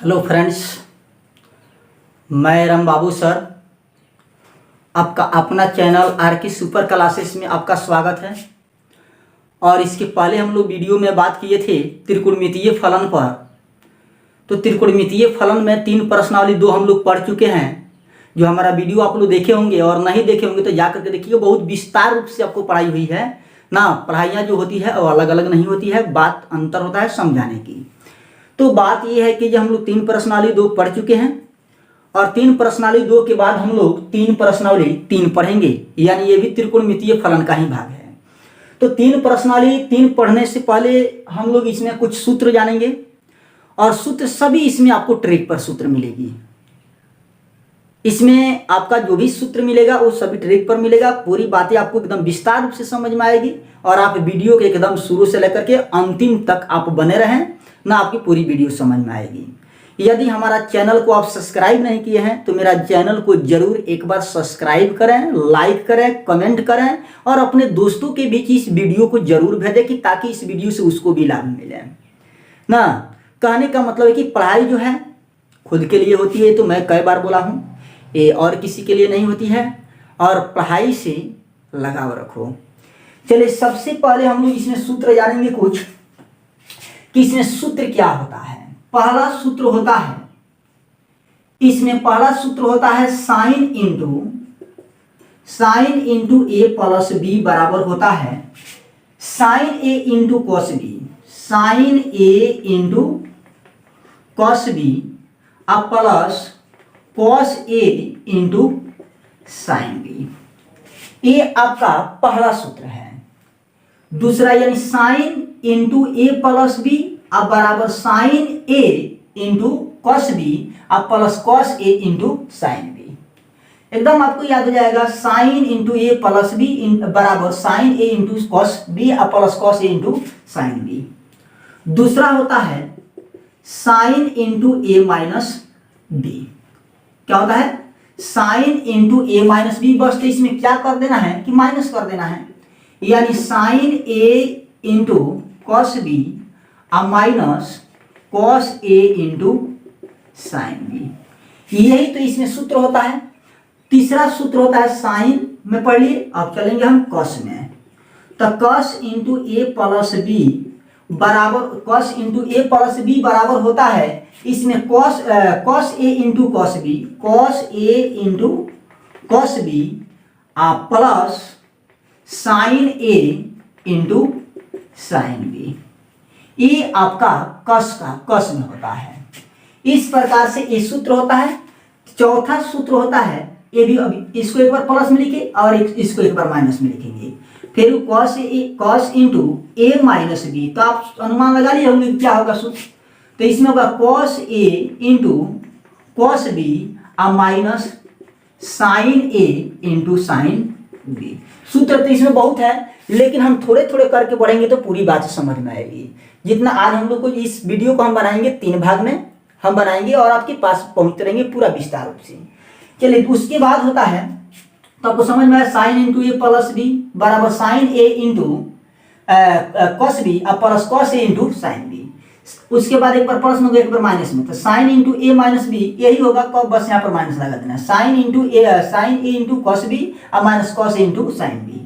Hello friends, मैं राम बाबू sir, आपका अपना चैनल आर के सुपर क्लासेस में आपका स्वागत है। और इसके पहले हम लोग वीडियो में बात किए थे त्रिकोणमितीय फलन पर। तो त्रिकोणमितीय फलन में 3 प्रश्नावली 2 हम लोग पढ़ चुके हैं। जो हमारा वीडियो आप लोग देखे होंगे और नहीं देखे होंगे तो जा करके देखिए, बहुत विस्तार रूप से आपको पढ़ाई हुई है ना। पढ़ाइयाँ जो होती है वो अलग अलग नहीं होती है, बात अंतर होता है समझाने की। तो बात यह है कि जो हम लोग 3 प्रश्नावली 2 पढ़ चुके हैं और 3 प्रश्नावली 2 के बाद हम लोग 3 प्रश्नावली 3 पढ़ेंगे, यानी ये भी त्रिकोणमितीय फलन का ही भाग है। तो 3 प्रश्नावली 3 पढ़ने से पहले हम लोग इसमें कुछ सूत्र जानेंगे और सूत्र सभी इसमें आपको ट्रिक पर सूत्र मिलेगी। इसमें आपका जो भी सूत्र मिलेगा वो सभी ट्रिक पर मिलेगा। पूरी बातें आपको एकदम विस्तार रूप से समझ में आएगी और आप वीडियो के एकदम शुरू से लेकर के अंतिम तक आप बने रहें ना, आपकी पूरी वीडियो समझ में आएगी। यदि हमारा चैनल को आप सब्सक्राइब नहीं किए हैं तो मेरा चैनल को जरूर एक बार सब्सक्राइब करें, लाइक करें, कमेंट करें और अपने दोस्तों के बीच इस वीडियो को जरूर भेजें कि ताकि इस वीडियो से उसको भी लाभ मिले ना। कहने का मतलब है कि पढ़ाई जो है खुद के लिए होती है, तो मैं कई बार बोला हूँ, ये और किसी के लिए नहीं होती है। और पढ़ाई से लगाव रखो। चलिए, सबसे पहले हम लोग इसमें सूत्र जानेंगे कुछ कि इसमें सूत्र क्या होता है। पहला सूत्र होता है, इसमें पहला सूत्र होता है sine into A plus B बराबर होता है sign A into cos B. Sign A into cos B अब plus cos A into sine B. ये आपका पहला सूत्र है। दूसरा यानी sign into A plus B अब बराबर sign A into cos B अब plus cos A into sine B. एकदम आपको याद हो जाएगा, sign into A plus B बराबर sign A into cos B अब plus cos A into sine B. दूसरा होता है sine into A minus B. क्या होता है? Sine into A minus B. बस तो इसमें क्या कर देना है कि माइनस कर देना है, यानी sign A into cos B अब minus cos A into sine B. यही तो इसमें सूत्र होता है। तीसरा सूत्र होता है साइन में पढ़ लिए, अब चलेंगे हम कॉस में। तो cos into A plus B बराबर cos into A plus B बराबर होता है इसमें cos A into cos B, cos A into cos B आप plus sine A into sine B. ये आपका कॉस में होता है। इस प्रकार से ये सूत्र होता है। चौथा सूत्र होता है, ये भी अभी इसको एक बार प्लस में लिखे और इसको एक बार माइनस में लिखेंगे। फिर cos into A minus B. तो आप अनुमान लगा लिए होंगे क्या होगा सूत्र। तो इसमें होगा cos A into cos B अब minus sine A into sine B. सूत्र तो इसमें बहुत है, लेकिन हम थोड़े थोड़े करके बढ़ेंगे तो पूरी बात समझ में आएगी। जितना आज हम लोग को इस वीडियो को हम बनाएंगे 3 भाग में हम बनाएंगे और आपके पास पहुंचते रहेंगे पूरा विस्तार रूप से। चलिए, उसके बाद होता है तो आपको समझ में आया sign into A plus B बराबर sign A into cos B अब plus cos A into sine B. उसके बाद एक बार प्लस में एक बार माइनस में, तो sine into A minus B यही होगा। कब बस यहाँ पर माइनस लगा देना, sine A into cos B अब minus cos A into sine B.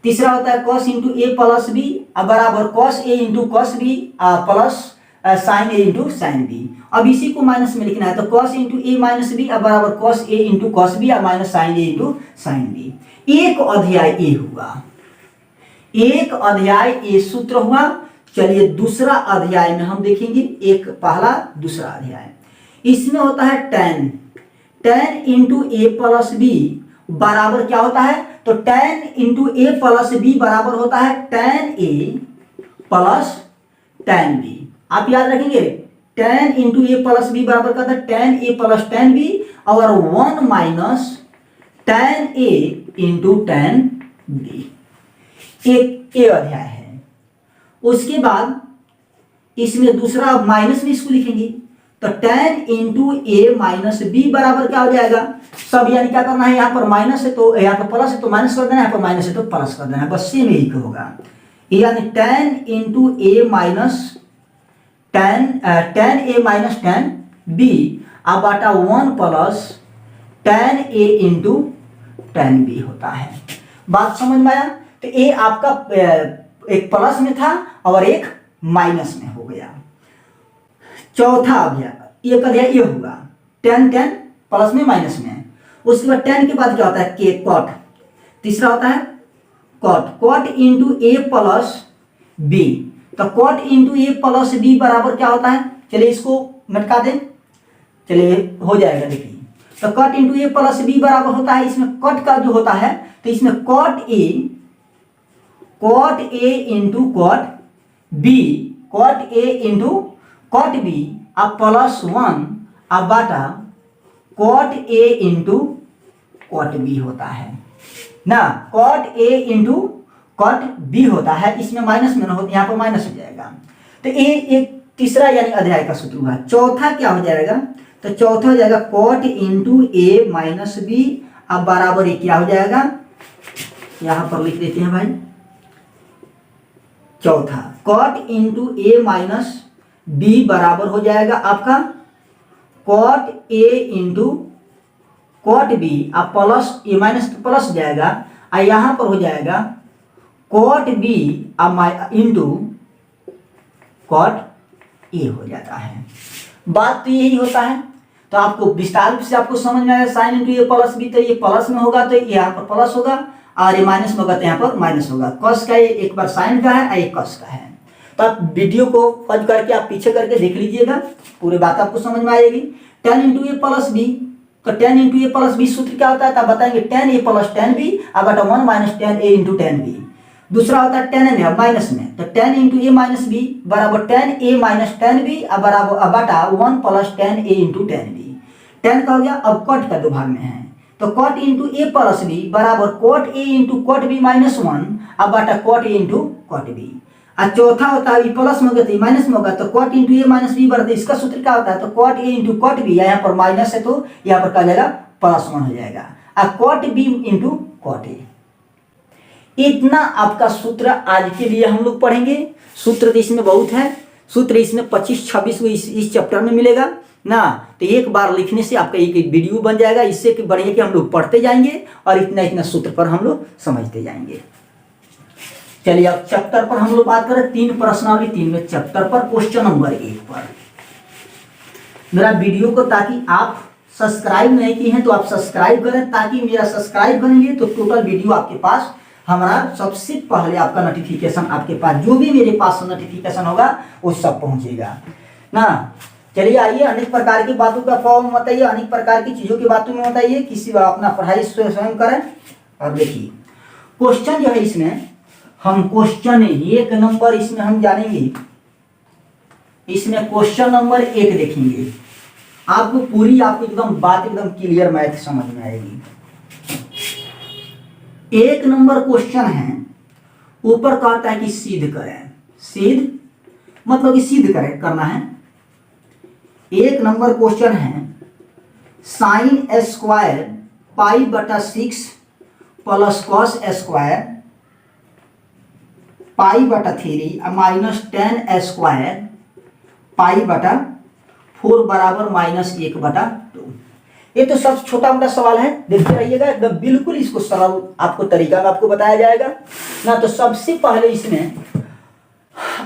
तीसरा होता है cos into A plus B अब बराबर cos A into cos B plus sine A into sine B. अब इसी को माइनस में लिखना है, तो cos into A minus B अब बराबर cos A into cos B अब minus sine A into sine B. एक अध्याय ए हुआ, एक अध्याय ए सूत्र हुआ। चलिए, दूसरा अध्याय में हम देखेंगे, एक पहला दूसरा अध्याय। इसमें होता है ten into A plus B बराबर क्या होता है, तो ten into A plus B बराबर होता है टेन ए प्लस टेन बी। आप याद रखेंगे, ten into A plus B बराबर क्या होता है, टेन ए प्लस टेन बी और 1 माइनस टेन ए इंटू टेन बी। एक ए अध्याय है। उसके बाद इसमें दूसरा माइनस में इसको लिखेंगे, तो ten into A minus B बराबर क्या हो जाएगा, सब यानी क्या करना है, यहाँ पर माइनस है तो यहाँ पर प्लस है तो माइनस कर देना है, यहाँ पर माइनस है तो प्लस कर देना है, बस सेम यही होगा। यानी ten into A minus ten A minus ten B अब बाटा 1 plus tan a into tan b होता है। बात समझ में आया? तो ए आपका एक प्लस में था और एक माइनस में हो गया। चौथा अध्याय ये का ये होगा tan प्लस में माइनस में। उसके बाद tan के बाद क्या होता है के कॉट। तीसरा होता है cot into A plus B. तो cot into A plus B बराबर क्या होता है? चलिए इसको मटका दें, चलिए हो जाएगा। देखिए तो cot into A plus B बराबर होता है, इसमें कॉट का जो होता है तो इसमें cot A into cot B, cot A into cot B अब प्लस 1 अब बाटा cot A into cot B होता है ना। Cot A into cot B होता है, इसमें माइनस में हो, यहाँ पर माइनस हो जाएगा। तो ये एक तीसरा यानी अध्याय का सूत्र हुआ। चौथा क्या हो जाएगा? तो चौथा हो जाएगा cot into A minus B अब बराबर ये क्या हो जाएगा? यहां पर लिख देते हैं भाई। चौथा cot into A minus B बराबर हो जाएगा आपका cot A into cot B अब प्लस ए माइनस प्लस जाएगा और यहां पर हो जाएगा कॉट बी अब इंटू कॉट ए हो जाता है। बात तो यही होता है। तो आपको विस्तार रूप से आपको समझ में आएगा sign into A plus B, तो ये प्लस में होगा तो यहाँ पर प्लस होगा और ये माइनस में होगा तो यहाँ पर माइनस होगा। कॉस का ये एक बार साइन का है और एक कॉस का है। तो आप वीडियो को पॉज करके आप पीछे करके देख लीजिएगा, पूरी बात आपको समझ में आएगी। tan into A plus B, तो tan into A plus B सूत्र क्या होता है? तो आप बताएंगे tan ए प्लस tan बी अब बटा 1 माइनस tan ए इंटू tan बी। दूसरा होता है tan में माइनस में, तो tan into A minus B बराबर tan ए माइनस tan बी अब बराबर बटा 1 प्लस tan ए इंटू tan बी। tan का हो गया। अब कॉट का दो भाग में है तो cot into A plus B बराबर cot A into cot B minus 1 अब बटा cot A into cot B. और चौथा होता है प्लस में होगा तो माइनस में होगा तो cot into A minus B बराबर इसका सूत्र क्या होता है? तो cot A into cot B, यहाँ पर माइनस है तो यहाँ पर क्या जाएगा प्लस 1 हो जाएगा और cot B into cot A. इतना आपका सूत्र आज के लिए हम लोग पढ़ेंगे। सूत्र तो इसमें बहुत है, सूत्र इसमें 25-26 इस चैप्टर में मिलेगा ना। तो एक बार लिखने से आपका एक वीडियो बन जाएगा, इससे कि बढ़िया कि हम लोग पढ़ते जाएंगे और इतना इतना सूत्र पर हम लोग समझते जाएंगे। चलिए अब चैप्टर पर हम लोग बात करें। 3 प्रश्नावली 3 में चैप्टर पर क्वेश्चन नंबर 1 पर मेरा वीडियो को, ताकि आप सब्सक्राइब नहीं किए हैं तो आप सब्सक्राइब करें, ताकि मेरा सब्सक्राइब करेंगे तो टोटल वीडियो आपके पास हमारा सबसे पहले आपका नोटिफिकेशन आपके पास जो भी मेरे पास नोटिफिकेशन होगा वो सब पहुंचेगा ना। चलिए आइए, अनेक प्रकार की बातों का फॉर्म बताइए, अनेक प्रकार की चीज़ों की बातों में बताइए, किसी अपना पढ़ाई स्वयं करें। अब देखिए क्वेश्चन जो है इसमें हम क्वेश्चन 1 नंबर इसमें हम जानेंगे। इसमें क्वेश्चन नंबर 1 देखेंगे, आपको पूरी आपको एकदम बात एकदम क्लियर मैथ समझ में आएगी। 1 नंबर क्वेश्चन है, ऊपर कहता है कि सिद्ध करें। सिद्ध मतलब कि सिद्ध करें करना है। 1 नंबर क्वेश्चन है साइन स्क्वायर पाई बटा 6 प्लस कॉस स्क्वायर पाई बटा 3 माइनस 10 स्क्वायर पाई बटा 4 बराबर माइनस 1 बटा 2। ये तो सब छोटा मोटा सवाल है, देखते रहिएगा एकदम बिल्कुल इसको सरल आपको तरीका में आपको बताया जाएगा ना। तो सबसे पहले इसमें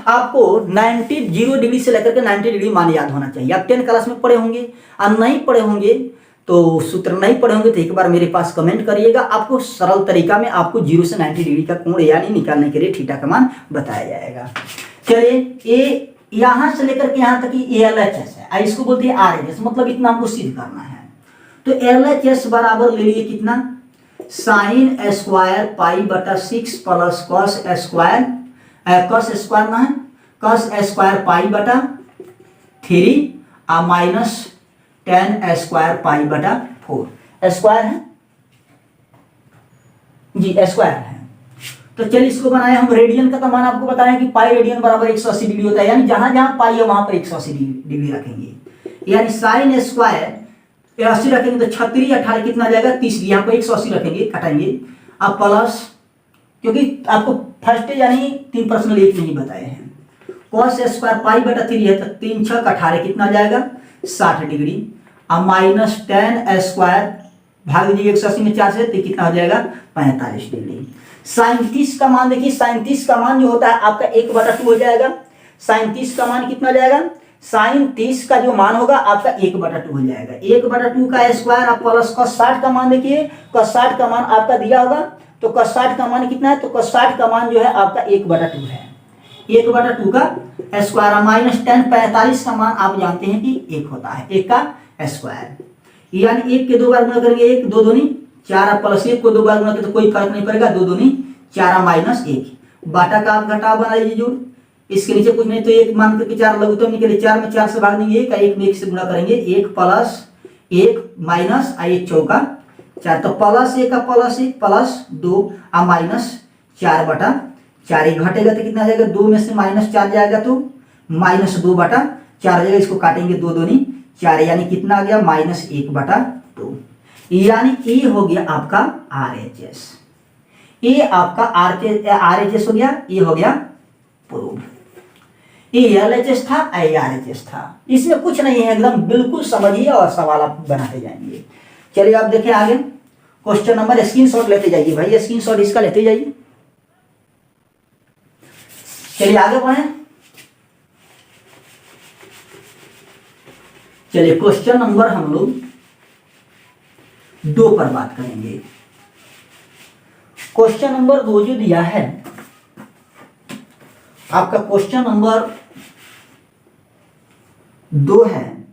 आपको 0 डिग्री से लेकर के 90 डिग्री मान याद होना चाहिए। आप 10 क्लास में पढ़े होंगे और नहीं पढ़े होंगे तो सूत्र नहीं पढ़े होंगे तो एक बार मेरे पास कमेंट करिएगा, आपको सरल तरीका में आपको 0 से 90 डिग्री का कोण यानी निकालने के लिए थीटा का मान बताया जाएगा। चलिए ये यहाँ से लेकर के यहाँ तक LHS है, इसको बोलते हैं RHS, मतलब इतना हमको सिद्ध करना है। तो LHS बराबर ले लिए कितना? साइन स्क्वायर पाई बटा 6 plus cos square, cos square ना है कॉस स्क्वायर पाई बटा 3 माइनस 10 स्क्वायर पाई बटा 4। स्क्वायर है जी, स्क्वायर है। तो चलिए इसको बनाए हम। रेडियन का तो मान आपको बताया कि पाई रेडियन बराबर 180 डिग्री होता है, यानी जहां जहां पाई है वहां पर 180 डिग्री रखेंगे। यानी साइन स्क्वायर 80 रखेंगे तो 36 18 कितना जाएगा 30, यहाँ पर 180 रखेंगे कटाएंगे। अब प्लस, क्योंकि आपको फर्स्ट यानी 3 प्रश्न एक नहीं बताए हैं। कॉस स्क्वायर पाई बटा 3 है तो 3 6 18 कितना जाएगा 60 डिग्री। अब -10 भाग दीजिए 180 में 4 से, तो कितना हो जाएगा 45 डिग्री। साइन 30 का मान देखिए, साइन 30 का मान जो होता है आपका 1/2 हो जाएगा। साइन 30 का मान कितना जाएगा, साइन 30 का जो मान होगा आपका 1/2 हो जाएगा। 1/2 का स्क्वायर आप प्लस cos 60 का मान देखिए, cos 60 का मान आपका दिया होगा, तो cos 60 का मान कितना है, तो cos 60 का मान जो है आपका 1/2 है। 1/2 का स्क्वायर -10 45 का मान आप जानते हैं कि 1 होता है, 1 का स्क्वायर। यानी 1 के 2 बार गुणा करेंगे 1 2 दूनी 4 प्लस 1 को 2 बार गुणा करें तो कोई फर्क नहीं पड़ेगा, 2 दूनी 4 -1 बाटा का आप घटाव बना लीजिए जोड़, इसके नीचे कुछ नहीं तो 1 मान करके 4 लघुत्तम निकले, 4 में 4 से भाग देंगे 1 में 1 से गुणा करेंगे, 1 प्लस 1 माइनस 1 चौका 4, तो प्लस 1 का प्लस 1 प्लस 2 -4/4 1 घटेगा तो कितना आ जाएगा, 2 में से -4 जाएगा तो -2/4 जाएगा। इसको काटेंगे 2 दूनी 4 यानी कितना आ गया -1/2, यानी ये हो गया आपका RHS। ये आपका RHS हो गया, ये हो गया प्रूव। ये LHS था, ये RHS था, इसमें कुछ नहीं है, एकदम बिल्कुल समझिए और सवाल आप बनाते जाएंगे। चलिए आप देखें आगे क्वेश्चन नंबर, स्क्रीनशॉट लेते जाइए भाई, स्क्रीनशॉट इसका लेते जाइए। चलिए आगे बढ़े। चलिए क्वेश्चन नंबर हम लोग 2 पर बात करेंगे। क्वेश्चन नंबर 2 जो दिया है आपका, क्वेश्चन नंबर 2 है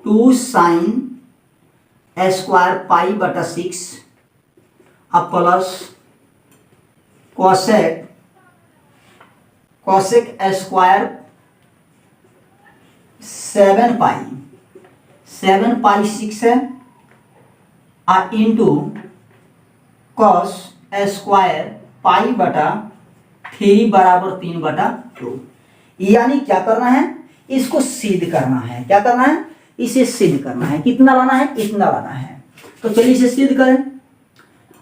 2 sin स्क्वायर π/6 अब प्लस cosec स्क्वायर 7π6 है और इंटू cos स्क्वायर π/3 बराबर 3/2। यानी क्या करना है, इसको सिद्ध करना है। क्या करना है, इसे सिद्ध करना है। कितना लाना है, इतना लाना है। तो चलिए इसे सिद्ध करें।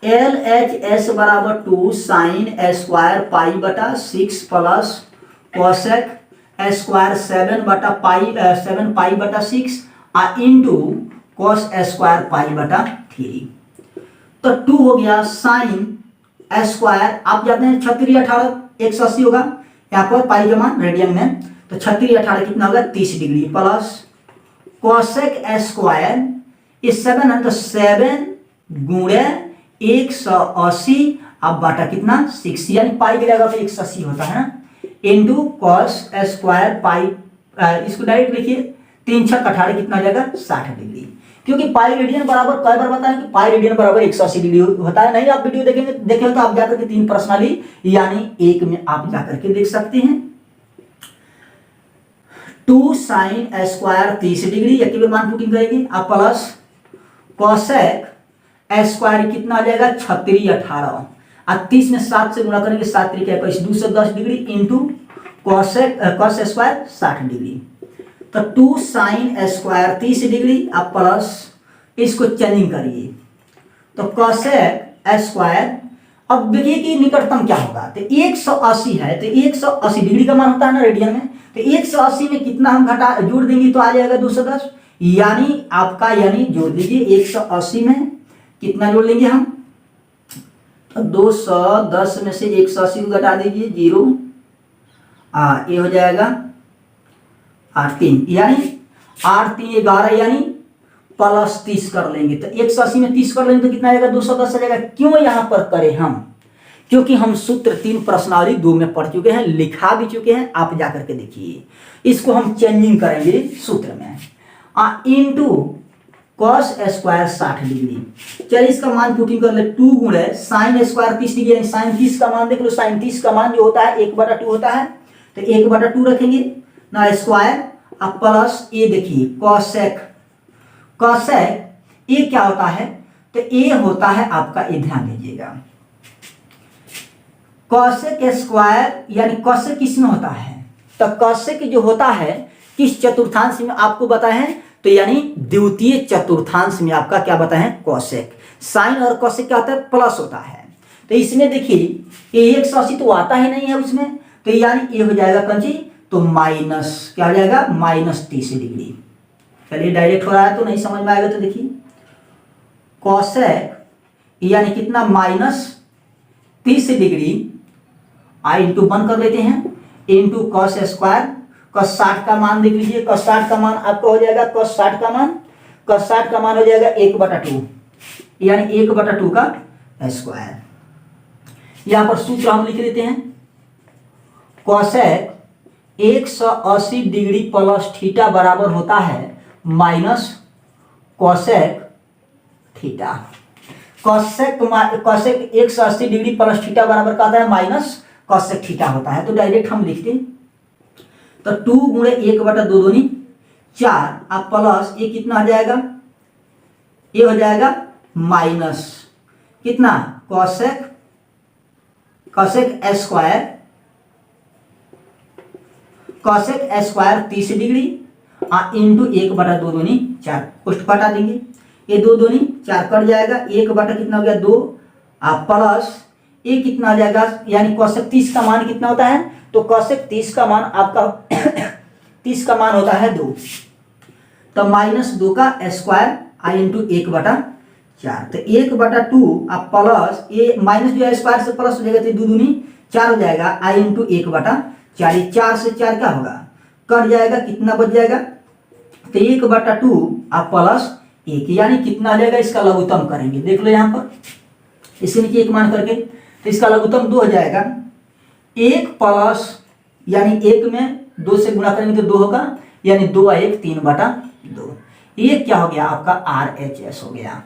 LHS बराबर 2 sin square π/6 plus cosec square 7π/6 into cos square π/3। तो 2 हो गया साइन स्क्वायर, आप जानते हैं 36 18 180 होगा, यहाँ पर पाई जमा रेडियन में, तो 36 18 कितना होगा 30 डिग्री प्लस cosec स्क्वायर, इस 7 है तो 7 गुणे 180 अब बाटा कितना 6, यानी पाई गिरेगा तो 180 होता है ना, इंटू cos स्क्वायर पाई, इसको डायरेक्ट लिखिए 3 6 18 कितना हो जाएगा 60 डिग्री, क्योंकि पाई रेडियन बराबर कई बार बताया कि पाई रेडियन बराबर 180 डिग्री होता है। नहीं आप वीडियो देखेंगे तो आप जाकर के 3 प्रश्नाली यानी 1 में आप जाकर के देख सकते हैं। 2 sin स्क्वायर 30 डिग्री एक मान पुटिंग करेंगे, आप प्लस cosec स्क्वायर कितना आ जाएगा 36 18 और 30 में 7 से गुणा करेंगे, 7 3 21 210 degree into cos square 60 degree, तो 2 sin स्क्वायर 30 डिग्री अब प्लस इसको चेंजिंग करिए तो cosec स्क्वायर, अब देखिए कि निकटतम क्या होगा, तो 180 है तो 180 डिग्री का मान होता है ना रेडियन में, तो 180 में कितना हम जोड़ देंगे तो आ जाएगा 210, यानी आपका यानी जोड़ दीजिए 180 में कितना जोड़ लेंगे हम, तो 210 में से 180 को घटा दीजिए 0, ये हो जाएगा 8 3, यानी 8 3 11 यानी प्लस 30 कर लेंगे, तो 180 में 30 कर लेंगे तो कितना आएगा 210 आ जाएगा। क्यों यहां पर करें हम, क्योंकि हम सूत्र 3 प्रश्नावली 2 में पढ़ चुके हैं, लिखा भी चुके हैं, आप जाकर के देखिए। इसको हम चेंजिंग करेंगे सूत्र में, इंटू cos स्क्वायर 60 डिग्री। चलिए इसका मान पुटिंग कर ले, 2 गुणे साइन स्क्वायर 30 डिग्री, यानी साइन 30 का मान देख लो, साइन 30 का मान जो होता है 1/2 होता है, तो 1/2 रखेंगे ना स्क्वायर, अब प्लस ये देखिए cosec ये क्या होता है, तो ये होता है आपका, ये ध्यान दीजिएगा cosec स्क्वायर यानी cosec किसमें होता है, तो cosec जो होता है किस चतुर्थांश में आपको बताए हैं, तो यानी द्वितीय चतुर्थांश में आपका क्या बताए हैं cosec। साइन और cosec क्या होता है प्लस होता है, तो इसमें देखिए ये 180 तो आता ही नहीं है उसमें, तो यानी ये हो जाएगा कंची तो माइनस क्या हो जाएगा, -30 डिग्री। चलिए डायरेक्ट हो रहा है तो नहीं समझ में आएगा, तो देखिए कॉसेक यानी कितना, -30 डिग्री, आई इंटू 1 कर लेते हैं, इंटू कॉस स्क्वायर, कॉस 60 का मान देख लीजिए, कॉस 60 का मान आपका हो जाएगा, कॉस 60 का मान हो जाएगा 1/2, यानी 1/2 का स्क्वायर। यहां पर सूत्र हम लिख लेते हैं, कॉसेक 180 डिग्री प्लस थीटा बराबर होता है minus cosec theta. Cosec 180 degree plus theta बराबर का आता है माइनस कॉसेक थीटा होता है। तो डायरेक्ट हम लिखते हैं, तो 2 गुणे 1/2 दूनी 4, अब प्लस ये कितना हो जाएगा, ये हो जाएगा माइनस कितना, कॉसेक स्क्वायर 30 डिग्री इंटू 1/2 दूनी 4, कुछ घटा देंगे, ये 2 दूनी 4 कट जाएगा, 1 कितना हो गया 2, प्लस ये कितना आ जाएगा, यानी कॉसेक 30 का मान कितना होता है, तो कॉसेक 30 का मान आपका 30 का मान होता है 2, तो -2 का स्क्वायर आई इंटू 1/4, तो 1/2 आप प्लस ये माइनस जो है स्क्वायर से प्लस हो जाएगा, तो 2 दूनी 4 हो जाएगा, आई इंटू 1/4, 4 से 4 क्या होगा, कट जाएगा, कितना बच जाएगा, तो 1/2 आप प्लस 1, यानी कितना आ जाएगा, इसका लघुत्तम करेंगे, देख लो यहाँ पर इसके नीचे 1 मान करके, तो इसका लघुत्तम 2 हो जाएगा, 1 प्लस यानी 1 में 2 से गुणा करेंगे तो 2 होगा, यानी 2 1 3/2, ये क्या हो गया आपका RHS हो गया।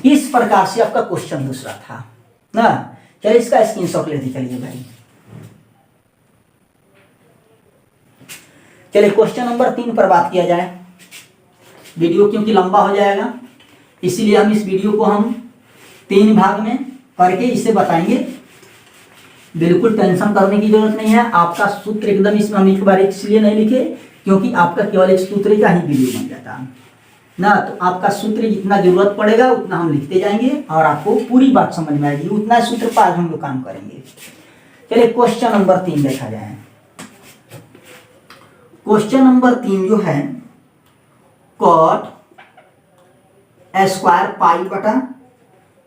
इस प्रकार से आपका क्वेश्चन दूसरा था ना। चलिए इसका स्क्रीनशॉट लेते चलिए भाई। चलिए क्वेश्चन नंबर 3 पर बात किया जाए। वीडियो क्योंकि लंबा हो जाएगा, इसीलिए हम इस वीडियो को हम 3 भाग में करके इसे बताएंगे। बिल्कुल टेंशन करने की जरूरत नहीं है, आपका सूत्र एकदम इसमें हम एक बार इसलिए नहीं लिखे क्योंकि आपका केवल एक सूत्र का ही वीडियो बन जाता ना, तो आपका सूत्र जितना जरूरत पड़ेगा उतना हम लिखते जाएंगे और आपको पूरी बात समझ में आएगी, उतना सूत्र पर हम लोग काम करेंगे। चलिए क्वेश्चन नंबर 3 देखा जाए। क्वेश्चन नंबर 3 जो है, कॉट स्क्वायर पाई बटा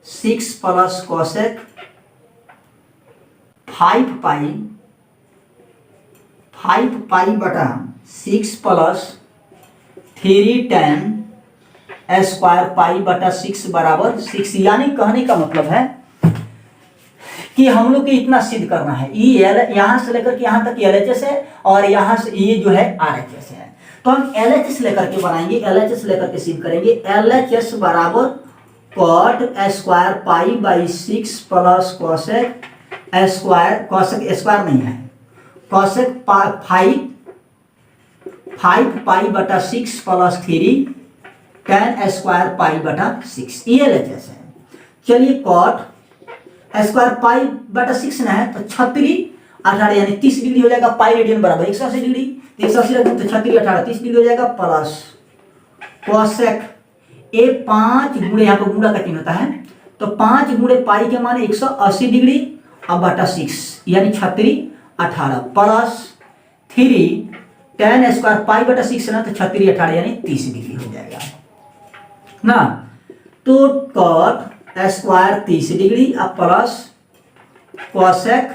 6 प्लस कॉसेक 5 पाई बटा 6 प्लस 3 tan स्क्वायर पाई बटा 6 बराबर 6, यानी कहने का मतलब है कि हम लोग को इतना सिद्ध करना है, यहां से लेकर के यहां तक LHS है और यहां से ये जो है RHS है, तो हम LHS लेकर के बनाएंगे, LHS लेकर के सिद्ध करेंगे। LHS बराबर cot square pi by 6 plus cosec square नहीं है, कॉसेक 5 पाई बटा 6 प्लस 3 tan स्क्वायर पाई बटा 6, ये LHS है। चलिए कॉट स्क्वायर पाई बटा 6 ना है तो 36 18 यानी 30 डिग्री हो जाएगा, पाई रेडियन बराबर 180 डिग्री, 180 रखें तो 36 18 30 डिग्री हो जाएगा, प्लस कॉसेक ये 5 गुणे, यहाँ पर गुणा का चिन्ह होता है, तो 5 गुणे पाई के मान 180 डिग्री अब बटा 6 यानी 36 18 प्लस 3 tan स्क्वायर पाई बटा 6 ना, तो 36 18 यानी 30 डिग्री हो जाएगा ना। तो कॉट स्क्वायर 30 डिग्री अब प्लस कॉसेक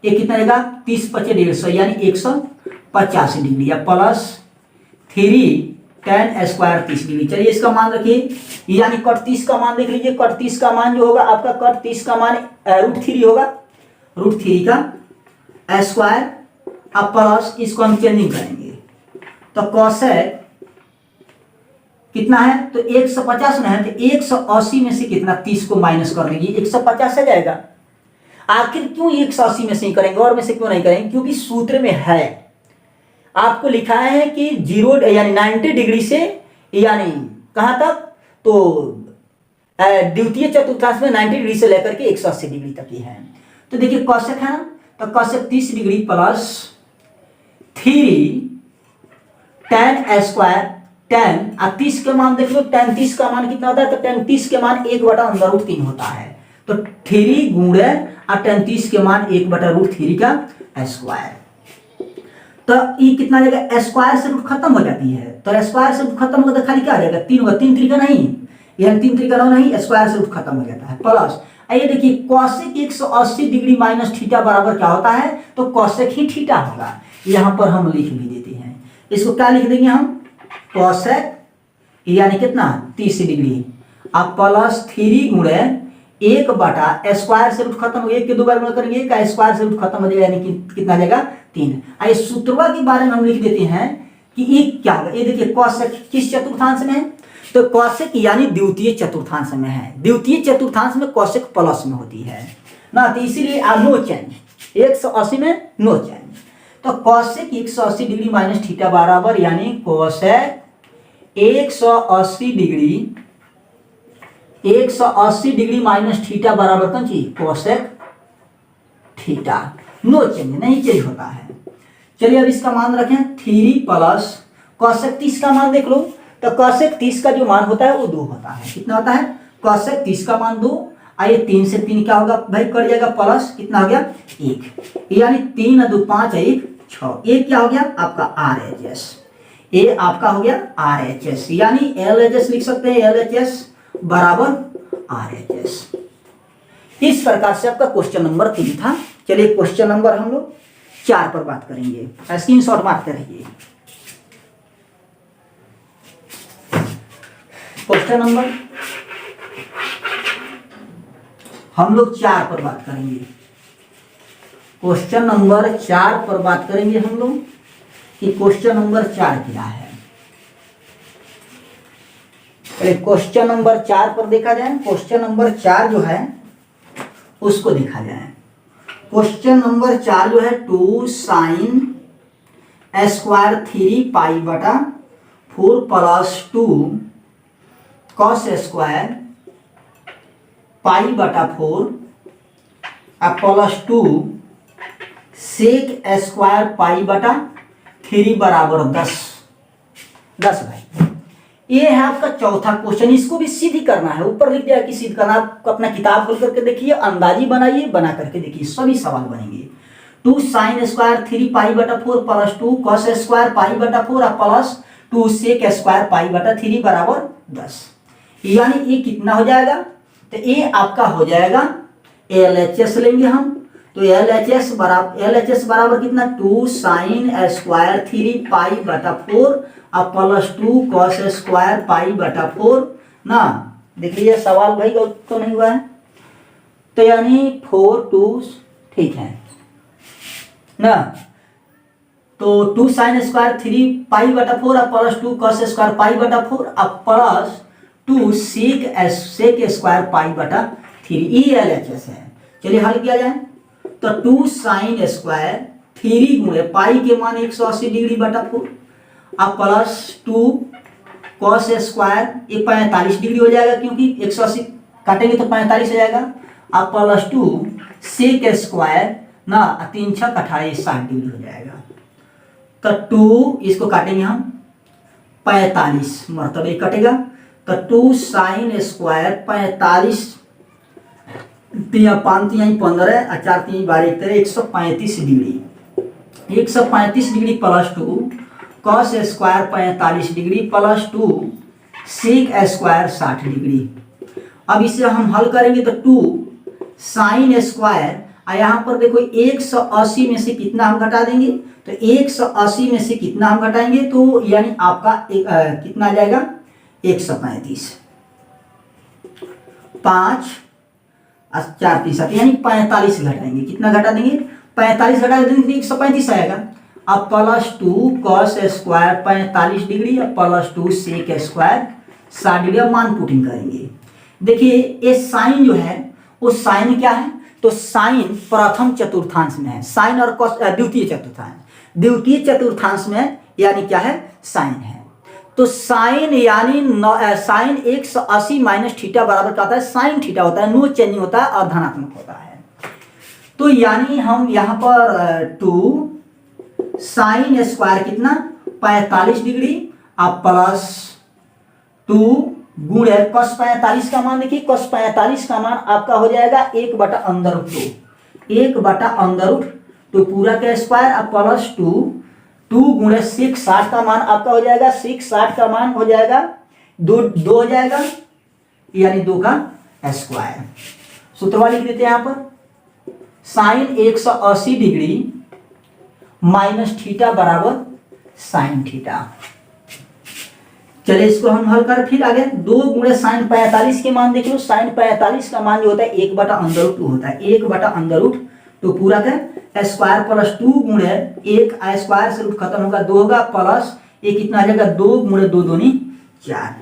ये कितना रहेगा 30 × 5 150 यानी 150 डिग्री अब प्लस 3 tan स्क्वायर 30 डिग्री। चलिए इसका मान रखिए, यानी कट 30 का मान देख लीजिए, कट 30 का मान जो होगा आपका, कट 30 का मान √3 होगा, √3 का स्क्वायर अब प्लस इसको हम चेंजिंग करेंगे, तो कॉसेक कितना है, तो 150 ना है, तो 180 में से कितना 30 को माइनस कर लीजिए, 150 आ जाएगा। आखिर क्यों 180 में से ही करेंगे और में से क्यों नहीं करेंगे, क्योंकि सूत्र में है आपको लिखा है कि 0 यानी 90 डिग्री से यानी कहां तक, तो द्वितीय चतुर्थांश में 90 डिग्री से लेकर के 180 डिग्री तक ही है। तो देखिए कॉसेक है ना, तो cosec 30 degree plus 3 tan square, tan 30 के मान देख लो, tan 30 का मान कितना होता है, तो tan 30 के मान 1/√3 होता है, तो 3 गुणे और tan 30 के मान 1/√3 का स्क्वायर। तो ये कितना आ जाएगा, स्क्वायर से रूट खत्म हो जाती है, तो स्क्वायर से रूट खत्म होगा तो खाली क्या आ जाएगा, 3 होगा, 3 तरीका नहीं, यानी 3 तरीका नहीं, स्क्वायर से रूट खत्म हो जाता है। प्लस आइए देखिए कॉसेक 180 डिग्री माइनस थीटा बराबर क्या होता है, तो कॉसेक ही थीटा होगा। यहाँ पर हम लिख भी देते हैं, इसको क्या लिख देंगे हम, कॉसेक यानी कितना 30 डिग्री अब प्लस 3 गुणे 1 स्क्वायर से रूट खत्म हो, 1 के 2 बार गुणा करेंगे, 1 का स्क्वायर से रूट खत्म हो जाएगा, यानी कि कितना जाएगा 3। आइए सूत्रवा के बारे में हम लिख देते हैं कि ये क्या होगा। ये देखिए कॉसेक किस चतुर्थांश में है, तो कॉसेक यानी द्वितीय चतुर्थांश में है। द्वितीय चतुर्थांश में कॉसेक प्लस में होती है ना, तो इसीलिए नो चेंज, 180 में नो चेंज। तो कॉसेक 180 डिग्री माइनस थीटा बराबर यानी कॉसेक 180 डिग्री माइनस थीटा बराबर कौन चीज, कॉसेक थीटा। नो चेंज, नहीं चेंज होता है। चलिए अब इसका मान रखें 3 प्लस कॉसेक 30 का मान देख लो, तो कॉसेक 30 का जो मान होता है वो 2 होता है। कितना होता है, कॉसेक 30 का मान 2। आइए 3 से 3 क्या होगा भाई, कट जाएगा, प्लस कितना हो गया 1, यानी 3 और 2 5 1 6। ये क्या हो गया आपका RHS, ये आपका हो गया RHS, यानी LHS लिख सकते हैं, LHS बराबर RHS। इस प्रकार से आपका क्वेश्चन नंबर 3 था। चलिए क्वेश्चन नंबर हम लोग 4 पर बात करेंगे, स्क्रीनशॉट मारते रहिए। क्वेश्चन नंबर हम लोग 4 पर बात करेंगे, क्वेश्चन नंबर 4 पर बात करेंगे हम लोग कि क्वेश्चन नंबर 4 क्या है। क्वेश्चन नंबर 4 पर देखा जाए, क्वेश्चन नंबर 4 जो है उसको देखा जाए। क्वेश्चन नंबर 4 जो है 2 sin स्क्वायर 3 पाई बटा 4 प्लस 2 cos स्क्वायर पाई बटा 4 प्लस 2 सेक स्क्वायर पाई बटा 3 बराबर 10 भाई। ये है आपका चौथा क्वेश्चन। इसको भी सीधी करना है, ऊपर लिख दिया कि सीध करना। आप अपना किताब खोल करके देखिए, अंदाजी बनाइए, बना करके देखिए, सभी सवाल बनेंगे। 2 sin स्क्वायर 3 पाई बटा 4 प्लस 2 cos स्क्वायर पाई बटा 4 प्लस 2 सेक स्क्वायर पाई बटा 3 बराबर 10, यानी ये कितना हो जाएगा, तो ये आपका हो जाएगा LHS लेंगे हम, तो LHS बराबर कितना 2 sin स्क्वायर 3 पाई बटा 4 प्लस 2 cos स्क्वायर पाई बटा 4 ना। देखिए सवाल भाई गलत तो नहीं हुआ है, तो यानी 4 2 ठीक है ना। तो 2 sin स्क्वायर 3 पाई बटा 4 प्लस 2 cos स्क्वायर पाई बटा 4 प्लस 2 सेक स्क्वायर पाई बटा 3, ये LHS है। चलिए हल किया जाए, तो 2 sin स्क्वायर 3 गुणे पाई के मान 180 डिग्री बटा 4 प्लस 2 cos स्क्वायर, ये 45 डिग्री हो जाएगा क्योंकि 180 काटेंगे तो 45 हो जाएगा, प्लस 2 सेक स्क्वायर ना 3 6 28 60 डिग्री हो जाएगा। तो 2 इसको काटेंगे हम 45 मरतबे कटेगा, तो 2 sin square 45 3 5 3 15 4 3 12 135 degree, 135 degree plus 2 cos square 45 degree plus 2 sec square 60 degree. अब इसे हम हल करेंगे तो 2 sin स्क्वायर, यहाँ पर देखो 180 में से कितना हम घटा देंगे, तो 180 में से कितना हम घटाएंगे, तो यानी आपका कितना आ जाएगा 135, 5 4 3 7 यानी 45 घटाएंगे। कितना घटा देंगे 45 घटा देंगे 135 आएगा। अब plus 2 cos square 45 degree plus 2 sec square 60 degree. मान पुटिंग करेंगे। देखिए ये साइन जो है वो साइन क्या है, तो साइन प्रथम चतुर्थांश में है, साइन और cos द्वितीय चतुर्थांश, द्वितीय चतुर्थांश में यानी क्या है साइन है। तो साइन यानी साइन 180 माइनस थीटा बराबर क्या होता है, साइन थीटा होता है, नो चेंजिंग होता है और धनात्मक होता है। तो यानी हम यहाँ पर 2 साइन स्क्वायर कितना 45 डिग्री प्लस 2 गुणे cos 45 का मान देखिए, cos 45 का मान आपका हो जाएगा 1/√2, 1/√2 पूरा का स्क्वायर अब प्लस 2 गुणे sec 60 का मान आपका हो जाएगा, sec 60 का मान हो जाएगा 2 हो जाएगा, यानी 2 का स्क्वायर। सूत्र लिख देते हैं यहाँ पर, साइन 180 डिग्री माइनस थीटा बराबर साइन थीटा। चलिए इसको हम हल कर फिर आगे। 2 गुणे साइन 45 के मान देख लो, साइन 45 का मान जो होता है 1/√2 होता है, 1/√2 पूरा का स्क्वायर प्लस 2 गुणे 1 स्क्वायर से रूट खत्म होगा 2 होगा, प्लस ये कितना आ जाएगा 2 गुणे 2 दूनी 4,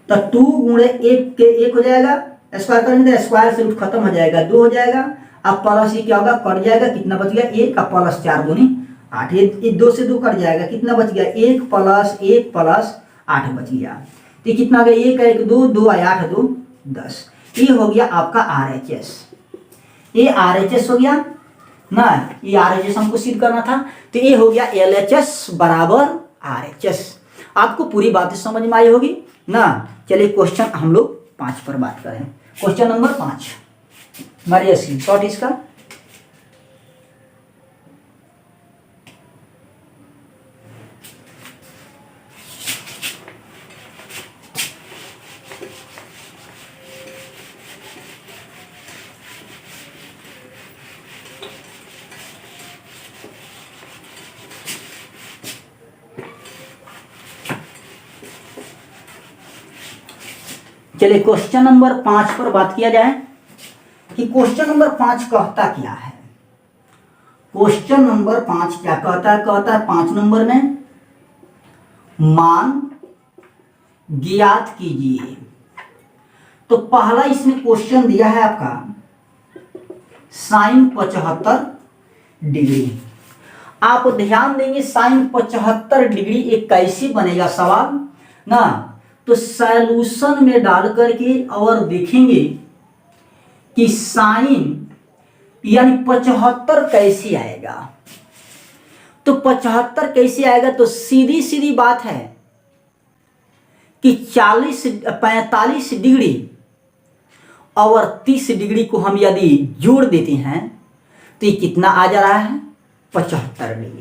तो 2 गुणे 1 के 1 हो जाएगा, स्क्वायर करेंगे तो स्क्वायर से रूट खत्म हो जाएगा 2 हो जाएगा। अब प्लस ये क्या होगा, कट जाएगा, कितना बच गया 1 का प्लस 4 दूनी 8, ये 2 से 2 कट जाएगा, कितना बच गया 1 प्लस 1 प्लस 8 बच गया। तो कितना आ गया 1 का 1 2 2 8 2 10। ये हो गया आपका RHS, ये RHS हो गया ना, ये RHS हमको सिद्ध करना था, तो ये हो गया LHS बराबर RHS। आपको पूरी बातें समझ में आई होगी ना। चलिए क्वेश्चन हम लोग 5 पर बात करें। क्वेश्चन नंबर 5 हमारे स्क्रीनशॉट इसका। चलिए क्वेश्चन नंबर 5 पर बात किया जाए कि क्वेश्चन नंबर 5 कहता क्या है। क्वेश्चन नंबर 5 क्या कहता है, कहता है 5 नंबर में मान ज्ञात कीजिए। तो पहला इसमें क्वेश्चन दिया है आपका साइन 75 डिग्री। आप ध्यान देंगे साइन 75 डिग्री एक कैसे बनेगा सवाल ना, तो सॉल्यूशन में डाल करके और देखेंगे कि साइन यानी 75 कैसे आएगा। तो 75 कैसे आएगा, तो सीधी सीधी बात है कि 45 डिग्री और 30 डिग्री को हम यदि जोड़ देते हैं तो ये कितना आ जा रहा है 75 डिग्री।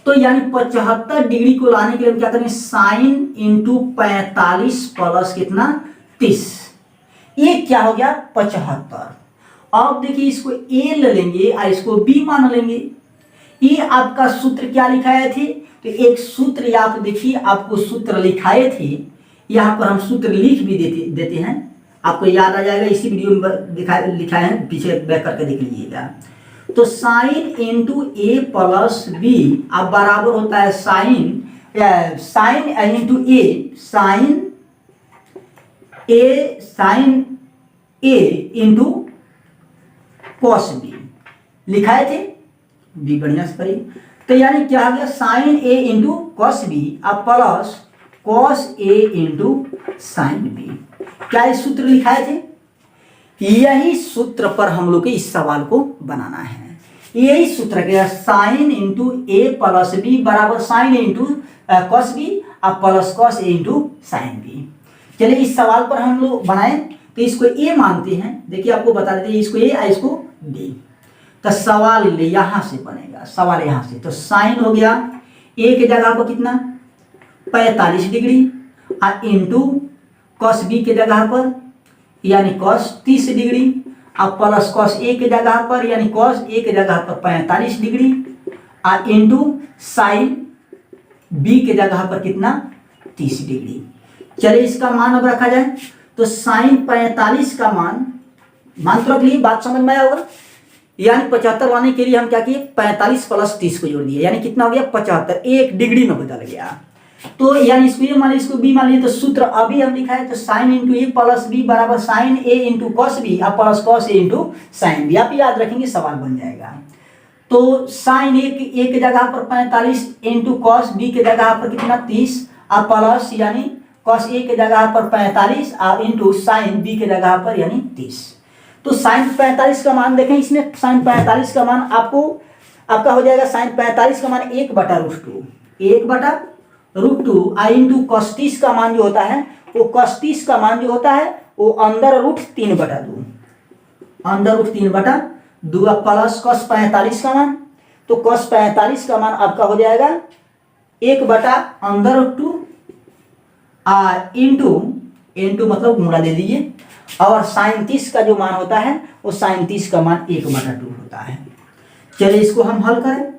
तो यानी 75 डिग्री को लाने के लिए हम क्या करेंगे, साइन इंटू 45 प्लस कितना 30, ये क्या हो गया 75। अब देखिए इसको ए ले लेंगे और इसको बी मान लेंगे। ये आपका सूत्र क्या लिखाए थे, तो एक सूत्र आप देखिए आपको सूत्र लिखाए थे, यहाँ पर हम सूत्र लिख भी देते हैं, आपको याद आ जाएगा, इसी वीडियो में लिखा है, पीछे बैक करके देख लीजिएगा। तो sine into A plus B अब बराबर होता है sine into A, sign A into cos B लिखाए थे, बी बढ़िया से करिए। तो यानी क्या आ गया sign A into cos B अब plus cos A into sine B. क्या इस सूत्र लिखाए थे, यही सूत्र पर हम लोग इस सवाल को बनाना है। यही सूत्र क्या, sign into A plus B बराबर साइन इंटू कॉस बी और plus cos A into sine B. चलिए इस सवाल पर हम लोग बनाए, तो इसको ए मानते हैं, देखिए आपको बता देते हैं इसको ए और इसको बी। तो सवाल यहां से बनेगा, सवाल यहां से, तो साइन हो गया ए के जगह पर कितना 45 डिग्री और इंटू कॉस बी के जगह पर यानी कॉस 30 डिग्री, अब प्लस कॉस ए के जगह पर यानी कॉस ए के जगह पर 45 डिग्री और इंटू साइन बी के जगह पर कितना 30 डिग्री। चलिए इसका मान अब रखा जाए, तो साइन 45 का मान तो रख लिए, बात समझ में आया होगा। यानी 75 लाने के लिए हम क्या किए 45 प्लस 30 को जोड़ दिए, यानी कितना हो गया 75, 1 डिग्री में बदल गया। तो यानी इसको ए मान लिया, इसको बी मान लिया, तो सूत्र अभी हम लिखा है, तो sine into A plus B बराबर sign A into cos B और plus cos A into sine B. आप याद रखेंगे सवाल बन जाएगा। तो साइन ए के जगह पर 45 इंटू कॉस बी के जगह पर कितना 30 और प्लस यानी कॉस ए के जगह पर 45 और इंटू साइन बी के जगह पर यानी 30। तो साइन 45 का मान देखें, इसमें साइन 45 का मान आपका हो जाएगा, साइन 45 का मान 1/√2 आई इंटू कॉस 30 का मान जो होता है वो cos 30 का मान जो होता है वो अंदर रूट 3/2, अंदर रूट 3/2 प्लस cos 45 का मान, तो cos 45 का मान आपका हो जाएगा 1/√2 इंटू मतलब गुणा दे दीजिए, और sin 30 का जो मान होता है वो sin 30 का मान 1/2 होता है। चलिए इसको हम हल करें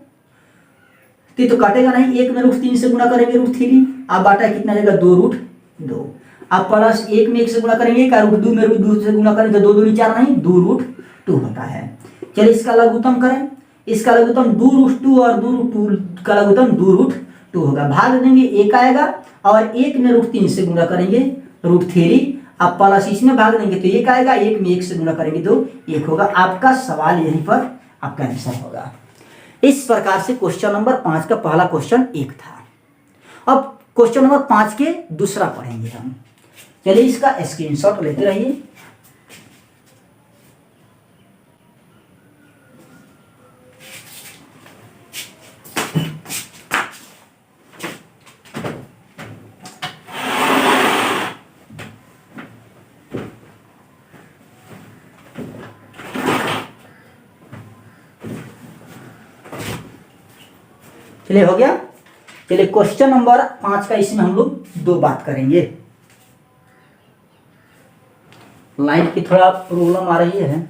तो कटेगा नहीं, 1 में √3 से गुणा करेंगे √3, अब बाटा कितना जाएगा 2√2, अब प्लस 1 में 1 से गुणा करेंगे क्या √2 में √2 से गुणा करेंगे तो 2 दूनी 4 नहीं 2√2 होता है। चलिए इसका लघुत्तम करें, इसका लघुत्तम 2√2 और 2√2 का लघुत्तम 2√2 होगा, भाग देंगे 1 आएगा और 1 में √3 से गुणा करेंगे √3, अब प्लस इसमें भाग देंगे तो 1 आएगा, 1 में 1 से गुणा करेंगे तो 1 होगा। आपका सवाल यहीं पर आपका आंसर होगा। इस प्रकार से क्वेश्चन नंबर 5 का पहला क्वेश्चन 1 था। अब क्वेश्चन नंबर 5 के दूसरा पढ़ेंगे हम। चलिए इसका स्क्रीनशॉट लेते रहिए। चलिए हो गया। चलिए क्वेश्चन नंबर 5 का इसमें हम लोग 2 बात करेंगे। लाइट की थोड़ा प्रॉब्लम आ रही है,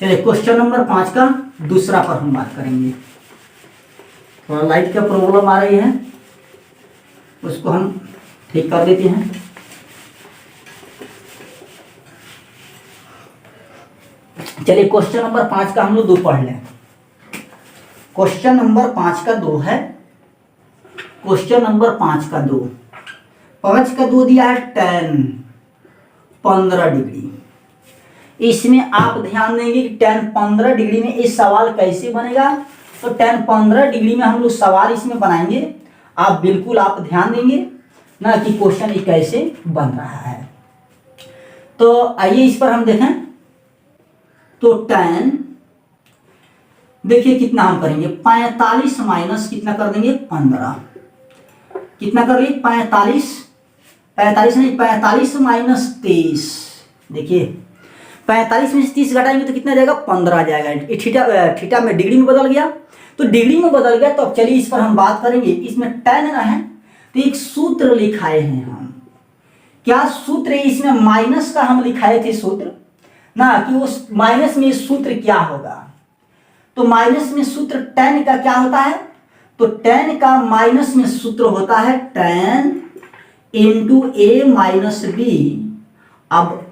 चलिए क्वेश्चन नंबर 5 का दूसरा पर हम बात करेंगे। थोड़ा लाइट का प्रॉब्लम आ रही है, उसको हम ठीक कर देते हैं। चलिए क्वेश्चन नंबर 5 का हम लोग 2 पढ़ लें। क्वेश्चन नंबर 5 का 2 है, क्वेश्चन नंबर 5 का 2, 5 का 2 दिया है tan 15 डिग्री। इसमें आप ध्यान देंगे कि tan 15 डिग्री में इस सवाल कैसे बनेगा, तो tan 15 डिग्री में हम लोग सवाल इसमें बनाएंगे, आप बिल्कुल आप ध्यान देंगे ना कि क्वेश्चन ये कैसे बन रहा है। तो आइए इस पर हम देखें। तो tan देखिए कितना हम करेंगे 45 माइनस कितना कर देंगे 15, कितना कर लिए 45 नहीं 45 माइनस 23, देखिए 45 में से 30 घटाएंगे तो कितना जाएगा 15 आ जाएगा। थीटा में डिग्री में बदल गया, तो डिग्री में बदल गया। तो अब चलिए इस पर हम बात करेंगे। इसमें tan ना है तो एक सूत्र लिखाए हैं हम, क्या सूत्र है इसमें माइनस का हम लिखाए थे सूत्र ना, कि उस माइनस में सूत्र क्या होगा। तो माइनस में सूत्र tan का क्या होता है, तो tan का माइनस में सूत्र होता है tan into a minus B. अब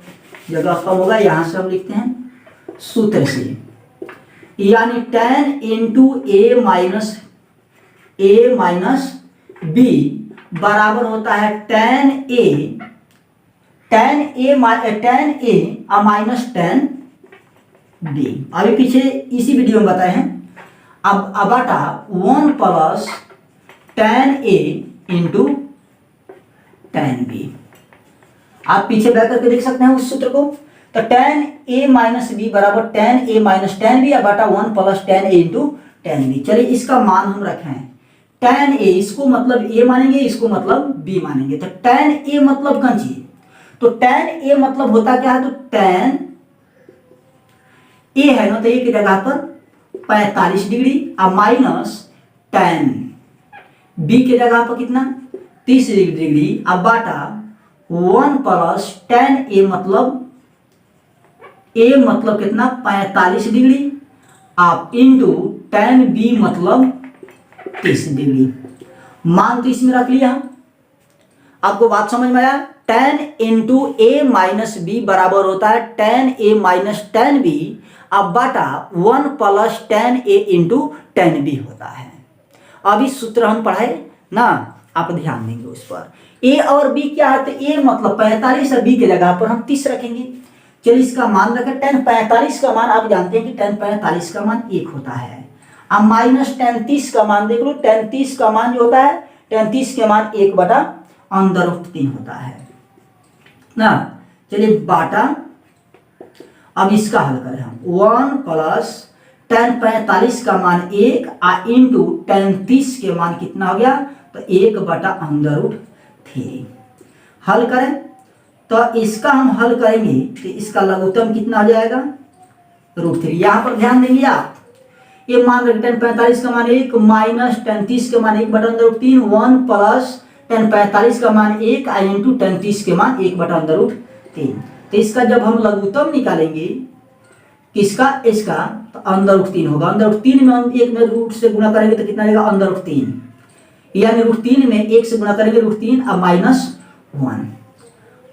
जगह कम होगा, यहां से हम लिखते हैं सूत्र से, यानी tan into a minus B बराबर होता है tan a minus tan b। अभी पीछे इसी वीडियो में बताए हैं। अब अबाटा 1 plus tan a into tan b, आप पीछे बैठ करके देख सकते हैं उस सूत्र को। तो tan a माइनस बी बराबर tan a minus tan b बटा 1 plus tan a into tan b। चलिए इसका मान हम रखें tan a, इसको मतलब a मानेंगे, इसको मतलब b मानेंगे। तो tan a मतलब कौन चीज, तो tan a मतलब होता क्या है, तो tan a है ना, तो a की जगह पर 45 डिग्री और माइनस tan b की जगह पर कितना 30 डिग्री, अब बाटा 1 प्लस tan a मतलब कितना 45 डिग्री, आप इंटू tan b मतलब 30 डिग्री। मान तो इसमें रख लिया, आपको बात समझ में आया। tan into a minus B बराबर होता है tan a minus tan b, अब बाटा 1 plus tan a into tan b होता है। अभी सूत्र हम पढ़ाए ना, आप ध्यान देंगे उस पर। a और b क्या है, तो a मतलब 45 और b की जगह पर हम 30 रखेंगे। चलिए इसका मान रखें tan 45 का मान आप जानते हैं कि tan 45 का मान 1 होता है। अब माइनस tan 30 का मान देख लो, tan 30 का मान जो होता है tan 30 के मान 1 बटा अंदर रूट 3 होता है ना। चलिए बाटा अब इसका हल करें हम 1 प्लस tan 45 का मान 1 इंटू tan 30 के मान कितना हो गया, तो 1/√3। हल करें तो इसका हम हल करेंगे तो इसका लघुत्तम कितना हो जाएगा, √3। यहाँ पर ध्यान देंगे आप, ये मान रखें tan 45 का मान 1 माइनस tan 30 के मान 1/√3, 1 प्लस tan 45 का मान 1 इंटू tan 30 के मान 1/√3। तो इसका जब हम लघुत्तम निकालेंगे किसका, इसका, तो √3 होगा। √3 में हम 1 में रूट से गुणा करेंगे तो कितना रहेगा, √3, यानी √3 में 1 से गुणा करेंगे √3 अब -1।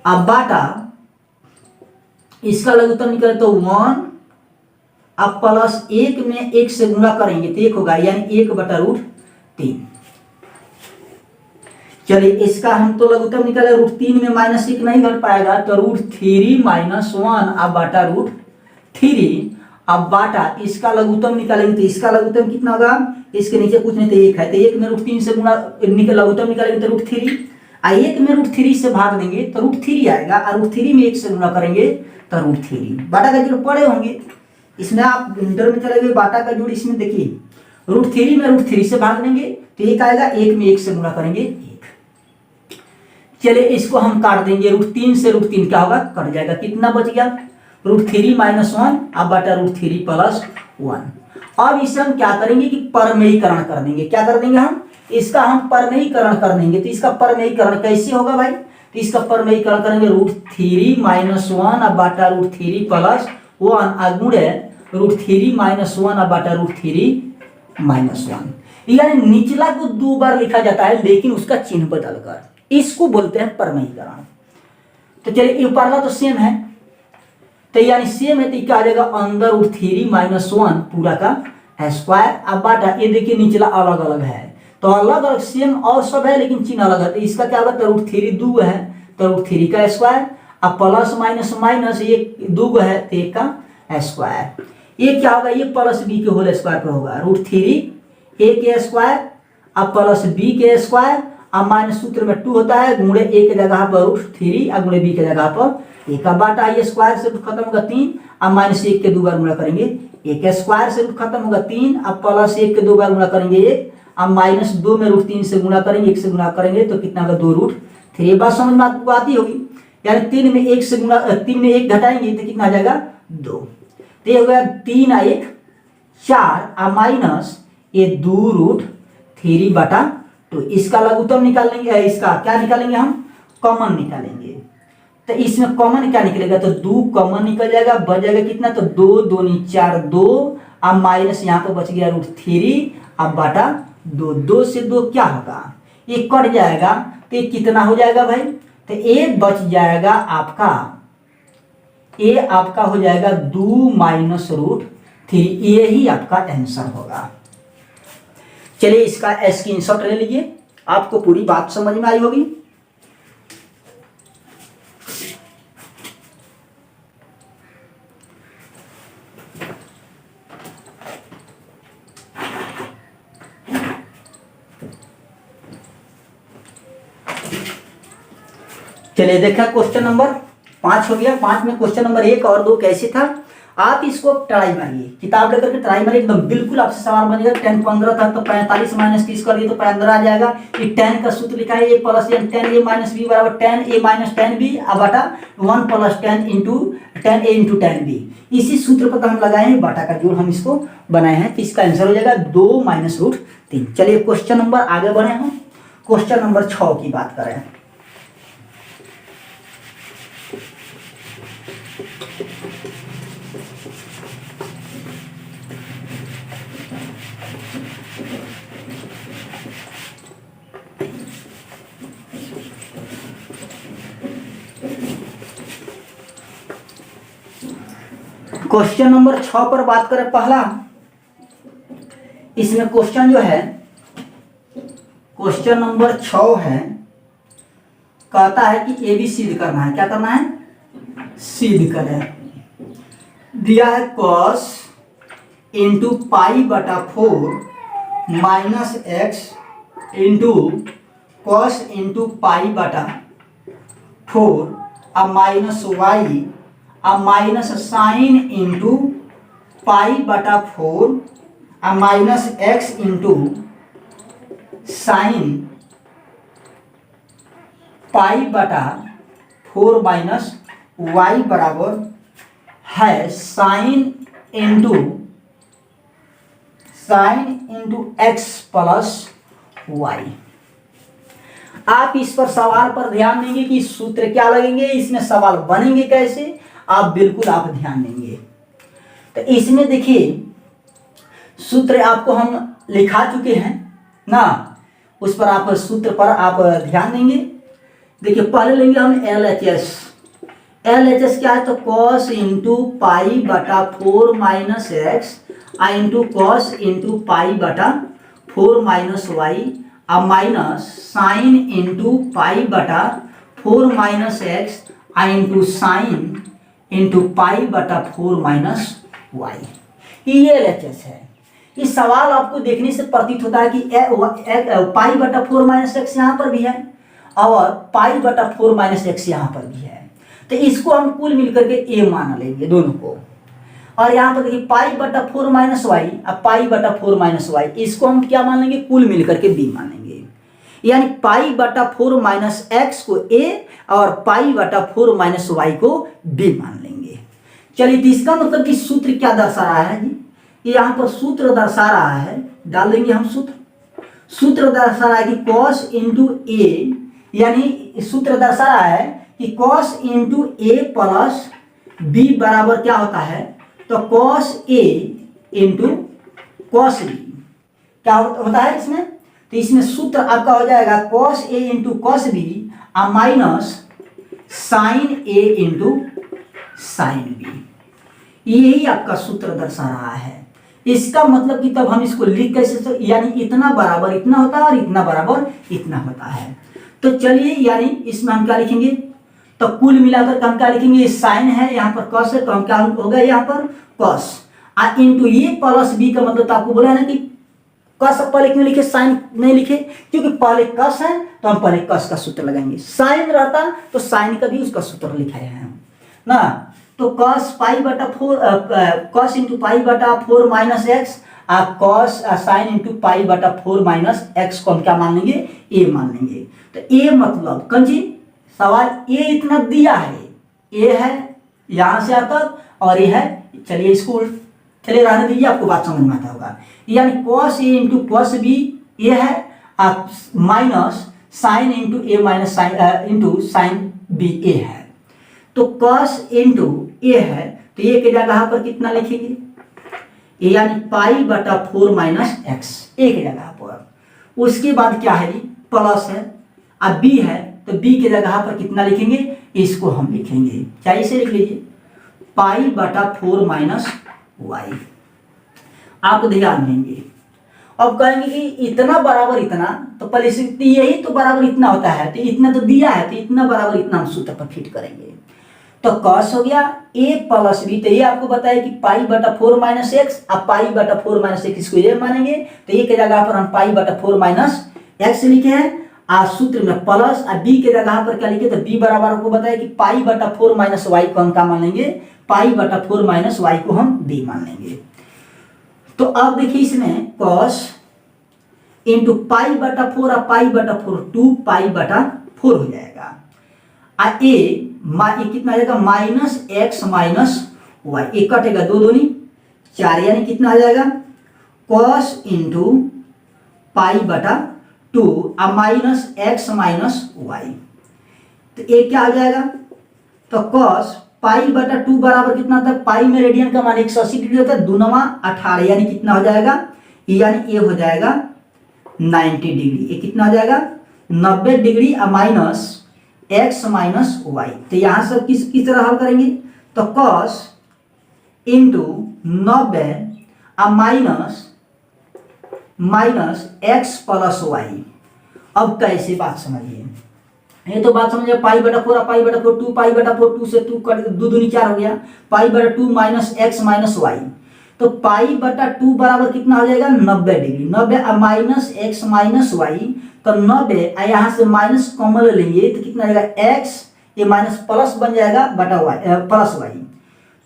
अब बाटा इसका लघुत्तम निकाले तो 1 अब प्लस 1 में 1 से गुणा करेंगे तो 1 होगा, यानी 1/√3। चलिए इसका हम तो लघुत्तम निकाले, √3 में -1 नहीं घट पाएगा तो √3 - 1 अब बाटा √3। अब बाटा इसका लघुत्तम निकालेंगे तो इसका लघुत्तम कितना होगा, इसके नीचे कुछ नहीं तो 1 है, तो 1 में √3 से गुणा लघुत्तम निकालेंगे तो √3, 1 में √3 से भाग देंगे तो √3 आएगा, और √3 में 1 से गुणा करेंगे तो √3। बाटा का जोड़ पड़े होंगे इसमें, आप इंटर में चले गए, बाटा का जोड़ इसमें देखिए, √3 में √3 से भाग देंगे तो 1 आएगा, 1 में 1 से गुणा करेंगे 1। चलिए इसको हम काट देंगे, √3 से √3 क्या होगा, कट जाएगा, कितना बच गया, √3 - 1 अब बटा √3 + 1। अब इसे हम क्या करेंगे कि परमेयीकरण कर देंगे, क्या कर देंगे हम, इसका हम परमेयीकरण कर देंगे। तो इसका परमेयीकरण कैसे होगा भाई, तो इसका परमेयीकरण करेंगे √3 - 1 अब बटा √3 + 1 गुणे √3 - 1 अब बटा √3 - 1। यानी निचला को 2 बार लिखा जाता है लेकिन उसका चिन्ह बदलकर, इसको बोलते हैं परमेयीकरण। तो चलिए ऊपरला तो सेम है, तो यानी सेम है तो क्या आ जाएगा, अंदर √3 - 1 पूरा का स्क्वायर। अब बाटा ये देखिए निचला अलग अलग है, तो अलग अलग सेम और सब है लेकिन चिन्ह अलग है, तो इसका क्या होगा, तो √3 2 है तो √3 का स्क्वायर, अब प्लस माइनस माइनस ये 2 है तो 1 का स्क्वायर। ये क्या होगा, ये प्लस b के होल स्क्वायर पर होगा, √3 a के स्क्वायर अब प्लस b के स्क्वायर, अब माइनस सूत्र में 2 होता है, गुणे a के जगह पर √3 और गुणे b के जगह पर 1 का बाटा, ये स्क्वायर से खत्म होगा 3, अब -1 के 2 बार गुणा करेंगे 1, स्क्वायर से खत्म होगा 3, अब +1 के 2 बार गुणा करेंगे 1, अब -2 में √3 से गुणा करेंगे 1 से गुणा करेंगे तो कितना होगा 2√3। ये बात समझ में आपको आती होगी, यानी 3 में 1 से गुणा 3 में 1 घटाएंगे तो कितना आ जाएगा 2, तो ये हो गया 3 और 1 4 और माइनस ये 2√3 बटा 2। इसका लघुत्तम निकाल लेंगे, इसका क्या निकालेंगे हम, कॉमन निकालेंगे। तो इसमें कॉमन क्या निकलेगा, तो 2 कॉमन निकल जाएगा, बच जाएगा कितना, तो 2 2 × 4 2, अब माइनस यहाँ पर बच गया √3 अब बटा 2, 2 से 2 क्या होगा, ये कट जाएगा तो ये कितना हो जाएगा भाई, तो ये बच जाएगा आपका, ये आपका हो जाएगा 2 - √3, यही आपका आंसर होगा। चलिए इसका स्क्रीनशॉट ले लीजिए, आपको पूरी बात समझ में आई होगी। चलिए देखा क्वेश्चन नंबर 5 हो गया। 5 में क्वेश्चन नंबर 1 और 2 कैसे था, आप इसको ट्राई मारिए, किताब लेकर के ट्राई मारिए, एकदम बिल्कुल आपसे सवाल बनेगा। 10 15 था तो 45 - 30 कर दिए तो 15 आ जाएगा। ये 10 का सूत्र लिखा है, a + n 10a - b बराबर 10a - 10b अब बटा 1 + 10 × 10a × 10b। इसी सूत्र पर हम लगाए हैं, बाटा का जोड़ हम इसको बनाए हैं, तो इसका आंसर हो जाएगा 2 - √3। चलिए क्वेश्चन नंबर आगे बढ़े हम, क्वेश्चन नंबर 6 की बात करें। क्वेश्चन नंबर 6 पर बात करें, पहला इसमें क्वेश्चन जो है, क्वेश्चन नंबर 6 है, कहता है कि ए बी सिद्ध करना है। क्या करना है, सिद्ध करें। दिया है cos × π/4 -x × cos × π/4 अब -y minus sine into pi बटा 4 minus X into sine pi बटा 4 माइनस वाई बराबर है sine into X plus Y. आप इस पर सवाल पर ध्यान देंगे कि सूत्र क्या लगेंगे, इसमें सवाल बनेंगे कैसे, आप बिल्कुल आप ध्यान देंगे। तो इसमें देखिए सूत्र आपको हम लिखा चुके हैं ना, उस पर आप सूत्र पर आप ध्यान देंगे। देखिए पहले लेंगे हम LHS। LHS क्या है, तो cos इंटू पाई बटा 4 minus X into cos into pi बटा 4 minus Y minus sine into pi बटा 4 minus X into sine into pi बटा 4 माइनस वाई। ये LHS है। इस सवाल आपको देखने से प्रतीत होता है कि पाई बटा 4 माइनस एक्स यहाँ पर भी है और पाई बटा 4 माइनस एक्स यहाँ पर भी है। तो इसको हम कुल मिलकर के ए मान लेंगे दोनों को। और यहाँ पर देखिए पाई बटा 4 माइनस वाई अब पाई बटा 4 माइनस वाई, इसको हम क्या मान लेंगे, कुल मिलकर के बी मान लेंगे। यानी पाई बटा 4 माइनस एक्स को ए और पाई बटा 4 माइनस वाई को बी मान लेंगे। चलिए तो इसका मतलब कि सूत्र क्या दर्शा रहा है जी, यहाँ पर सूत्र दर्शा रहा है, डाल देंगे हम सूत्र दर्शा रहा है कि cos इंटू ए, यानी सूत्र दर्शा रहा है कि cos into A plus B बराबर क्या होता है, तो cos A into cos B क्या होता है इसमें, तो इसमें सूत्र आपका हो जाएगा cos A into cos B minus sine A into sine B. यही आपका सूत्र दर्शा रहा है। इसका मतलब कि तब हम इसको लिख कैसे, तो यानी इतना बराबर इतना होता है और इतना बराबर इतना होता है। तो चलिए यानी इसमें हम क्या लिखेंगे, तो कुल मिलाकर हम क्या लिखेंगे, साइन है यहाँ पर कॉस है, तो हम क्या हो गया यहाँ पर कॉस इंटू ये प्लस बी का मतलब तो आपको बोला है ना कि कॉस पहले क्यों लिखे साइन नहीं लिखे, क्योंकि पहले कॉस है तो हम पहले कॉस का सूत्र लगाएंगे, साइन रहता तो साइन का भी उसका सूत्र लिखाए हैं हम ना। तो कॉस पाई बटा 4 कॉस इंटू पाई बटा 4 minus x cos sine into pi बटा 4 माइनस एक्स को हम क्या मान लेंगे, ए मान लेंगे। तो ए मतलब कंजी सवाल ए इतना दिया है, ए है यहाँ से आता और ये है, चलिए इसको चलिए रहने दीजिए, आपको बात समझ में आता होगा। यानी cos A into cos B ये है minus sine into A minus sine into sine B A है। तो कॉस इंटू ए है तो ए के जगह पर कितना लिखेंगे, ए यानी पाई बटा 4 माइनस एक्स ए के जगह पर। उसके बाद क्या है जी प्लस है, अब बी है तो बी के जगह पर कितना लिखेंगे, इसको हम लिखेंगे चाहे इसे लिख लीजिए पाई बटा 4 माइनस वाई। आप ध्यान देंगे, अब कहेंगे कि इतना बराबर इतना, तो पहले से यही तो बराबर इतना होता है, तो इतना तो दिया है तो इतना बराबर इतना हम सूत्र पर फिट करेंगे। तो कॉस हो गया ए प्लस बी, तो ये आपको बताया कि पाई बटा 4 माइनस एक्स अब पाई बटा 4 माइनस एक्स इसको ये मानेंगे, तो ए के जगह पर हम पाई बटा 4 माइनस एक्स लिखे हैं और सूत्र में प्लस और बी के जगह पर क्या लिखे, तो बी बराबर आपको बताया कि पाई बटा 4 माइनस वाई को हम क्या मान लेंगे, पाई बटा 4 माइनस वाई को हम बी मान लेंगे। तो अब देखिए इसमें कॉस इंटू पाई बटा 4 और पाई बटा 4 2 पाई बटा 4 हो जाएगा और ए कितना आ जाएगा माइनस एक्स माइनस वाई, एक कटेगा 2 दूनी 4 यानी कितना आ जाएगा कॉस इंटू पाई बटा 2 और माइनस एक्स माइनस वाई। तो ये क्या आ जाएगा, तो कॉस पाई बटा 2 बराबर कितना होता है, पाई में रेडियन का मान 180 डिग्री होता है, 2 9 18 यानी कितना हो जाएगा, यानी ये हो जाएगा 90 डिग्री। ये कितना हो जाएगा 90 डिग्री और माइनस एक्स माइनस वाई। तो यहाँ से किस तरह हल करेंगे, तो कॉस इंटू 90 और माइनस एक्स प्लस वाई। अब कैसे बात समझिए, ये तो बात समझिए पाई बटा 4 पाई बटा 4 2 पाई बटा 4 2 से 2 कट 2 दूनी 4 हो गया, पाई बटा 2 माइनस एक्स माइनस वाई। तो पाई बटा 2 बराबर कितना हो जाएगा 90 डिग्री, 90 और माइनस एक्स माइनस वाई, तो 90 यहाँ से माइनस कॉमन लेंगे तो कितना आएगा एक्स, ये माइनस प्लस बन जाएगा बटा वाई प्लस वाई।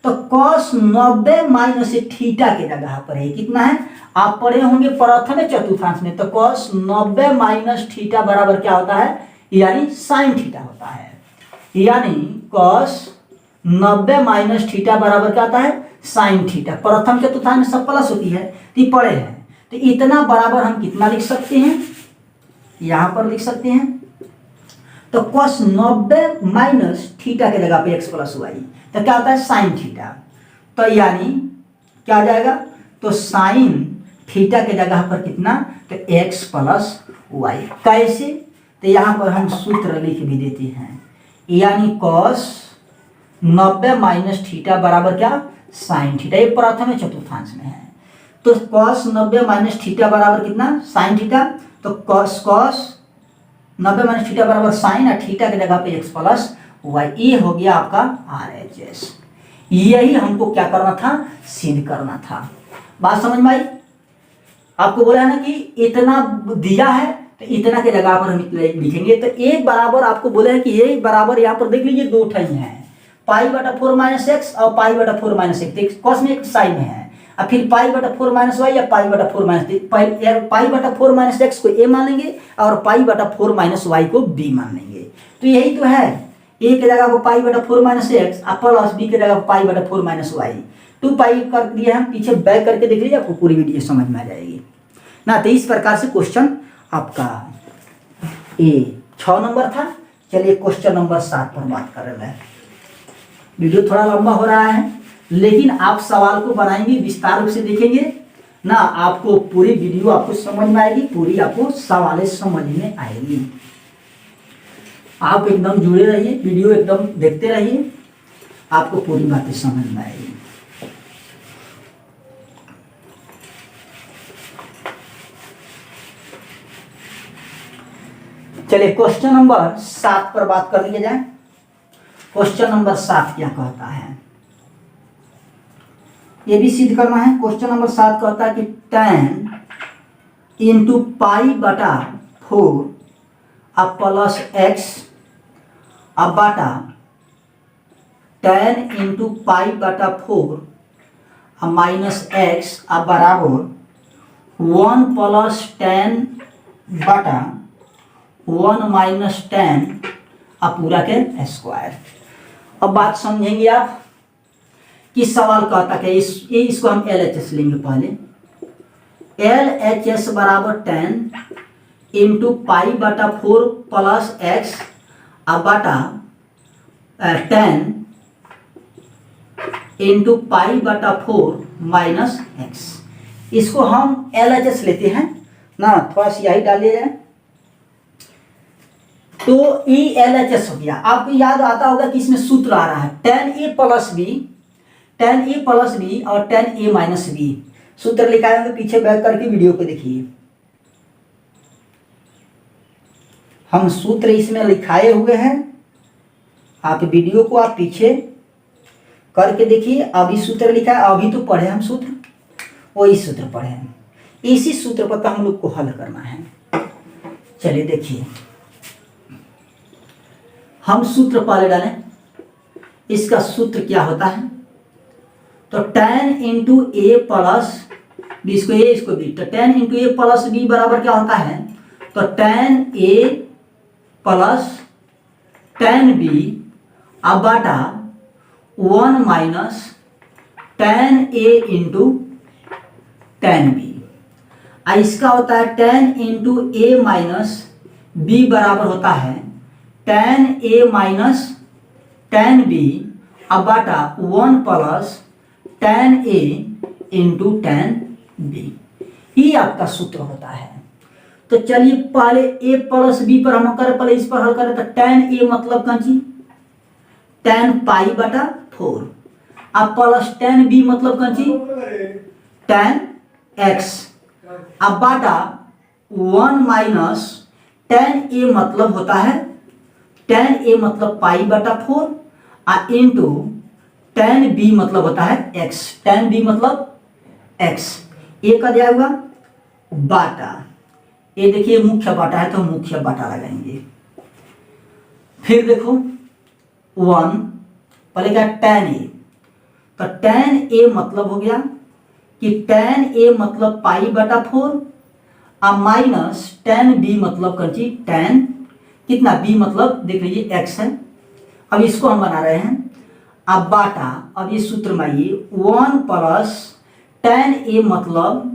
तो cos 90 माइनस थीटा के जगह पर है कितना है, आप पढ़े होंगे प्रथम चतुर्थांश में, तो cos 90 माइनस थीटा बराबर क्या होता है, यानी साइन थीटा होता है, यानी cos 90 माइनस थीटा बराबर क्या होता है, साइन थीटा। प्रथम चतुर्थांश में सब प्लस होती है, तो पढ़े हैं, तो इतना बराबर हम कितना लिख सकते हैं, यहां पर लिख सकते हैं, तो cos 90 माइनस थीटा के जगह पे x प्लस वाई, तो क्या होता है साइन थीटा, तो यानी क्या आ जाएगा, तो साइन थीटा के जगह पर कितना, तो x प्लस वाई। कैसे, तो यहां पर हम सूत्र लिख भी देते हैं, यानी cos 90 माइनस थीटा बराबर क्या, साइन थीटा, ये प्रथम चतुर्थांश में है, तो cos 90 माइनस थीटा बराबर कितना, साइन थीटा, तो cos 90 माइनस थीटा बराबर साइन, और थीटा के जगह पे x प्लस वाई, ये हो गया आपका RHS। यही हमको क्या करना था, सिद्ध करना था। बात समझ में आई, आपको बोला है ना कि इतना दिया है तो इतना के जगह पर हम लिखेंगे, तो एक बराबर आपको बोला है कि ये बराबर यहाँ पर देख लीजिए दो ठाई है, पाई बटा 4 माइनस एक्स और पाई बटा 4 माइनस एक्स, कॉस में एक साइन है, और फिर पाई बटा 4 माइनस वाई या पाई बटा 4 माइनस, पाई बटा 4 माइनस एक्स को ए मान लेंगे और पाई बटा 4 माइनस वाई को बी मान लेंगे, तो यही तो है, ए के जगह पर पाई बटा 4 माइनस एक्स और प्लस बी के जगह पर पाई बटा 4 माइनस वाई, 2 पाई कर दिया, हम पीछे बैक करके देख लीजिए, आपको पूरी वीडियो समझ में आ जाएगी ना। तो इस प्रकार से क्वेश्चन आपका ये 6 नंबर था। चलिए क्वेश्चन नंबर 7 पर बात कर रहे हैं। वीडियो थोड़ा लंबा हो रहा है, लेकिन आप सवाल को बनाएंगे, विस्तार रूप से देखेंगे ना, आपको पूरी वीडियो आपको समझ में आएगी, पूरी आपको सवालें समझ में आएगी। आप एकदम जुड़े रहिए, वीडियो एकदम देखते रहिए, आपको पूरी बातें समझ में आएगी। चलिए क्वेश्चन नंबर 7 पर बात कर लिया जाए। क्वेश्चन नंबर 7 क्या कहता है, ये भी सिद्ध करना है। क्वेश्चन नंबर 7 कहता है कि tan इंटू पाई बटा 4 अब प्लस एक्स अब बटा tan इंटू पाई बटा 4 अब माइनस एक्स अब बराबर 1 प्लस tan बटा 1 माइनस tan अब पूरा के स्क्वायर। अब बात समझेंगे आप कि सवाल कहता है इसको हम LHS लेंगे। पहले LHS बराबर tan इंटू पाई बटा 4 प्लस एक्स अब बटा tan इंटू पाई बटा 4 माइनस एक्स। इसको हम LHS लेते हैं ना, थोड़ा सी यही डाल लिया जाए तो ELHS हो गया। आपको याद आता होगा कि इसमें सूत्र आ रहा है tan A plus B, tan A plus B और tan A माइनस बी। सूत्र लिखा है तो पीछे बैक करके वीडियो को देखिए, हम सूत्र इसमें लिखाए हुए हैं, आप वीडियो को आप पीछे करके देखिए। अभी सूत्र लिखा है, अभी तो पढ़े हम सूत्र, वही सूत्र पढ़े हैं, इसी सूत्र पर तो हम लोग को हल करना है। चलिए देखिए, हम सूत्र पहले डालें। इसका सूत्र क्या होता है, तो tan into A plus B, इसको ए इसको बी, तो tan into A plus B बराबर क्या होता है, तो tan ए प्लस tan बी अब बटा 1 माइनस tan ए इंटू tan बी। इसका होता है tan into A minus B बराबर होता है tan A minus tan B अब बटा 1 plus tan A into tan B, ये आपका सूत्र होता है। तो चलिए पहले A प्लस B पर हम करें, पहले इस पर हल करें, तो tan A मतलब कंची tan पाई बटा 4 अब प्लस tan B मतलब कंची tan x अब बटा 1 माइनस tan A मतलब होता है tan A मतलब पाई बटा 4 और इंटू tan B मतलब होता है x, tan B मतलब x, ए का दिया हुआ बाटा, ये देखिए मुख्य बाटा है तो मुख्य बाटा लगाएंगे। फिर देखो 1 पहले क्या tan A, तो tan a मतलब हो गया कि tan a मतलब पाई बटा 4 अब माइनस tan b मतलब कर जी tan कितना b मतलब देख लीजिए x है। अब इसको हम बना रहे हैं अब बाटा, अब ये सूत्र में आइए 1 प्लस tan a मतलब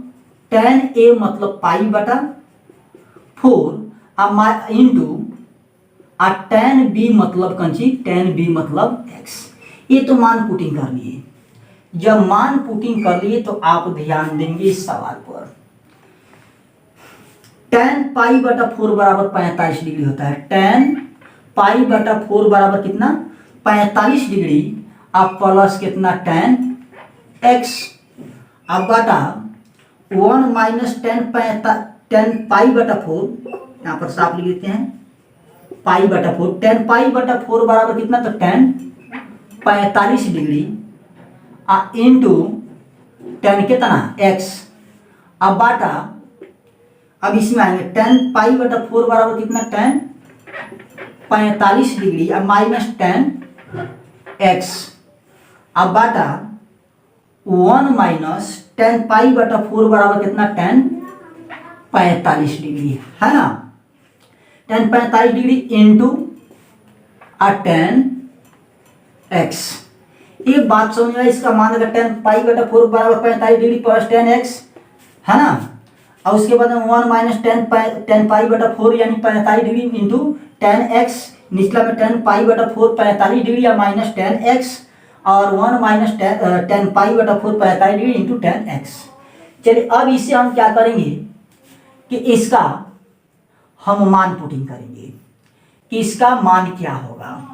पाई बटा 4 अब इंटू tan b मतलब कंची tan b मतलब x। ये तो मान पुटिंग कर लिए। जब मान पुटिंग कर लिए तो आप ध्यान देंगे इस सवाल पर। tan पाई बटा 4 बराबर 45 डिग्री होता है। tan पाई बटा 4 बराबर कितना 45 डिग्री अब प्लस कितना tan x अब बटा 1 माइनस tan पाई बटा 4 यहाँ पर साफ लिख देते हैं पाई बटा 4 tan पाई बटा 4 बराबर कितना तो tan 45 डिग्री इंटू tan कितना x अब बाटा अब इसमें आएंगे tan पाई बटा 4 बराबर कितना tan 45 डिग्री अब माइनस tan x अब बाटा 1 माइनस tan पाई बटा 4 बराबर कितना tan 45 डिग्री है ना। tan 45 degree into tan x। एक बात समझ में इसका मान अगर tan पाई बटा 4 बराबर 45 डिग्री प्लस tan x है ना और उसके बाद 1 माइनस tan पाई बटा 4 यानी 45 डिग्री इंटू tan x निचला में tan पाई बटा 4 45 डिग्री या माइनस tan x और 1 माइनस tan पाई बटा 4 45 डिग्री इंटू tan x। चलिए अब इसे हम क्या करेंगे कि इसका हम मान पुटिंग करेंगे कि इसका मान क्या होगा।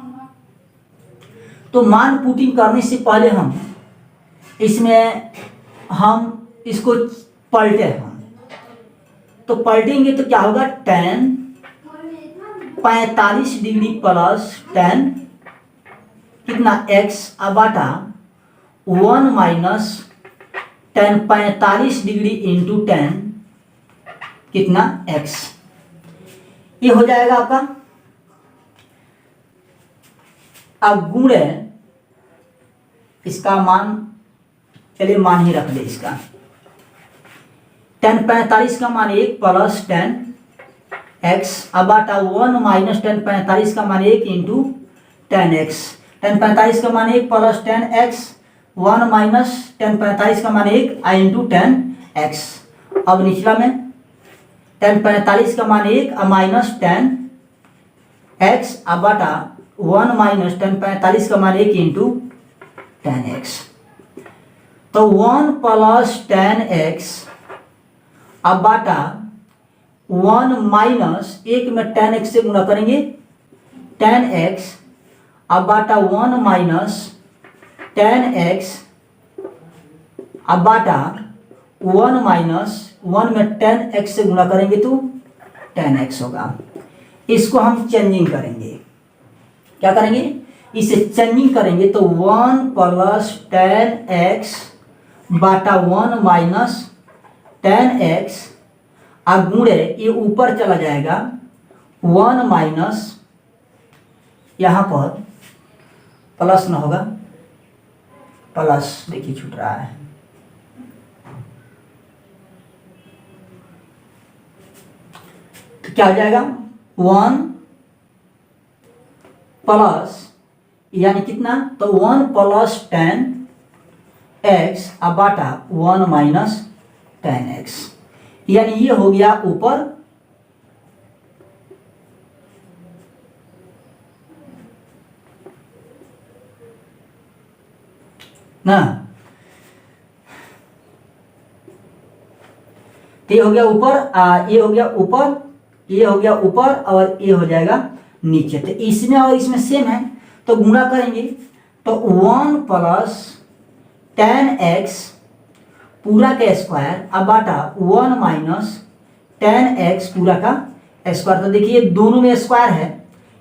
तो मान पुटिंग करने से पहले हम इसमें हम इसको पलटे हम तो पलटेंगे तो क्या होगा tan 45 डिग्री प्लस tan कितना x अब बाटा 1 minus tan 45 degree into tan कितना x। ये हो जाएगा आपका। अब गुणे इसका मान चलिए मान ही रख दे इसका tan 45 का मान 1 प्लस tan x अब बाटा 1 माइनस tan 45 का मान 1 इंटू tan x। tan 45 का मान 1 plus tan x 1 minus tan 45 का मान 1 इंटू tan x। अब निचला में tan 45 का मान 1 माइनस tan x अब बाटा 1 माइनस tan 45 का मान 1 इंटू tan x। तो 1 प्लस tan x अब बाटा 1 माइनस 1 में tan x से गुणा करेंगे tan x अब बाटा 1 माइनस tan x अब बाटा 1 माइनस 1 में tan x से गुणा करेंगे तो tan x होगा। इसको हम चेंजिंग करेंगे। क्या करेंगे इसे चेंजिंग करेंगे तो 1 प्लस tan x बाटा 1 माइनस tan x अब गुणे ये ऊपर चला जाएगा 1 माइनस यहाँ पर प्लस ना होगा प्लस देखिए छूट रहा है तो क्या हो जाएगा 1 प्लस यानी कितना तो 1 प्लस tan x अब बाटा 1 माइनस tan x यानी ये हो गया ऊपर ना ये हो गया ऊपर ये हो गया ऊपर ये हो गया ऊपर और ये हो जाएगा नीचे। तो इसमें और इसमें सेम है तो गुणा करेंगे तो 1 प्लस tan x पूरा का स्क्वायर अब बाटा 1 माइनस tan x पूरा का स्क्वायर। तो देखिए दोनों में स्क्वायर है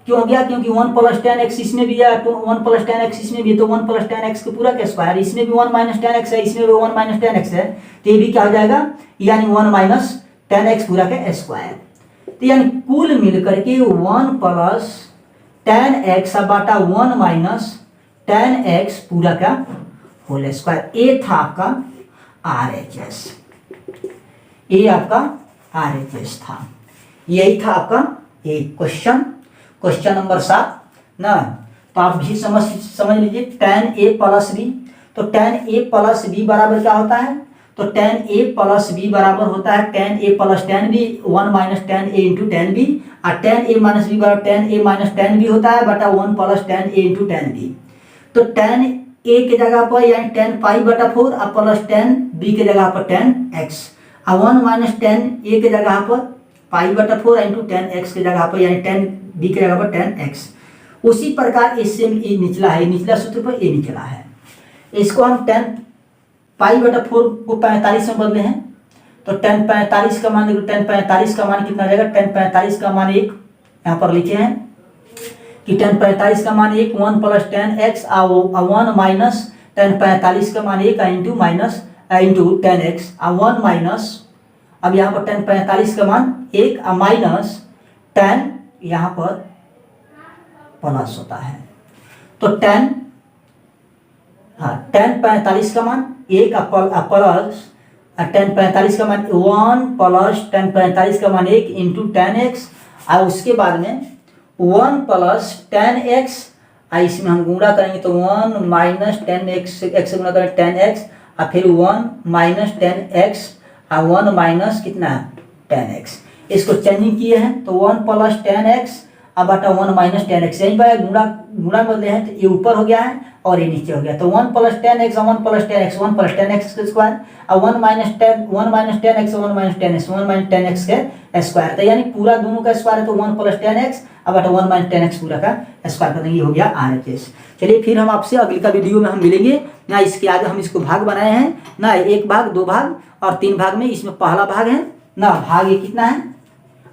क्यों हो गया क्योंकि 1 प्लस tan x इसमें भी है तो 1 प्लस tan x इसमें भी है तो 1 प्लस tan x के पूरा का स्क्वायर इसमें भी 1 माइनस tan x है इसमें भी 1 माइनस tan x है तो ये भी क्या हो जाएगा यानी 1 माइनस tan x पूरा का स्क्वायर। तो यानी कुल मिलकर के 1 प्लस tan x बाटा 1 माइनस tan x पूरा का होल स्क्वायर। ये था आपका RHS, ये आपका RHS था। यही था आपका एक क्वेश्चन नंबर 7 ना। तो आप भी समझ लीजिए tan A प्लस बी। तो tan A प्लस बी बराबर क्या होता है? तो tan A प्लस बी बराबर होता है tan A plus tan B 1 minus tan A into tan B। और tan A माइनस बी बराबर tan A minus tan B होता है बटा 1 plus tan A into tan B। तो tan A के जगह पर यानी tan पाई बटा 4 और प्लस tan B के जगह पर tan x और 1 माइनस tan A के जगह पर पाई बटा 4 इंटू tan x के जगह पर यानी tan B के जगह पर tan x। उसी प्रकार इससे ये निचला है, निचला सूत्र पर ये निकला है। इसको हम tan पाई बटा 4 को 45 में बदले हैं। तो tan 45 का मान देखो, tan 45 का मान कितना जाएगा? tan 45 का मान 1 यहाँ पर लिखे हैं कि tan 45 का मान 1 1 प्लस tan x और 1 माइनस tan 45 का मान 1 into minus into tan x और 1 माइनस, अब यहाँ पर tan 45 का मान 1 और माइनस tan यहाँ पर प्लस होता है। तो tan 45 का मान 1 प्लस tan 45 का मान 1 प्लस tan 45 का मान 1 इंटू tan x और उसके बाद में 1 प्लस tan x और इसमें हम गुणा करेंगे तो 1 माइनस tan x से गुणा करेंगे tan x और फिर 1 माइनस tan x और 1 माइनस कितना tan x। इसको चेंजिंग किए हैं तो 1 प्लस tan x अब बटा 1 माइनस tan x। यही पर गुणा बदले हैं तो ये ऊपर हो गया है और ये नीचे हो गया। तो 1 प्लस tan x और 1 plus tan x 1 plus tan x के स्क्वायर और 1 minus tan x 1 minus tan x 1 minus tan x के स्क्वायर। तो यानी पूरा दोनों का स्क्वायर है तो 1 प्लस tan x अब बटा 1 माइनस tan x पूरा का स्क्वायर कर देंगे, ये हो गया RHS। चलिए फिर हम आपसे अगली का वीडियो में हम मिलेंगे ना। इसके आगे हम इसको भाग बनाए हैं ना, 1 भाग 2 भाग और 3 भाग में। इसमें पहला भाग है ना, भाग ये कितना है?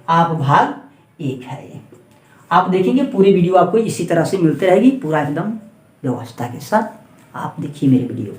आप भाग 1 है। आप देखेंगे पूरी वीडियो आपको इसी तरह से मिलते रहेगी, पूरा एकदम व्यवस्था के साथ। आप देखिए मेरे वीडियो।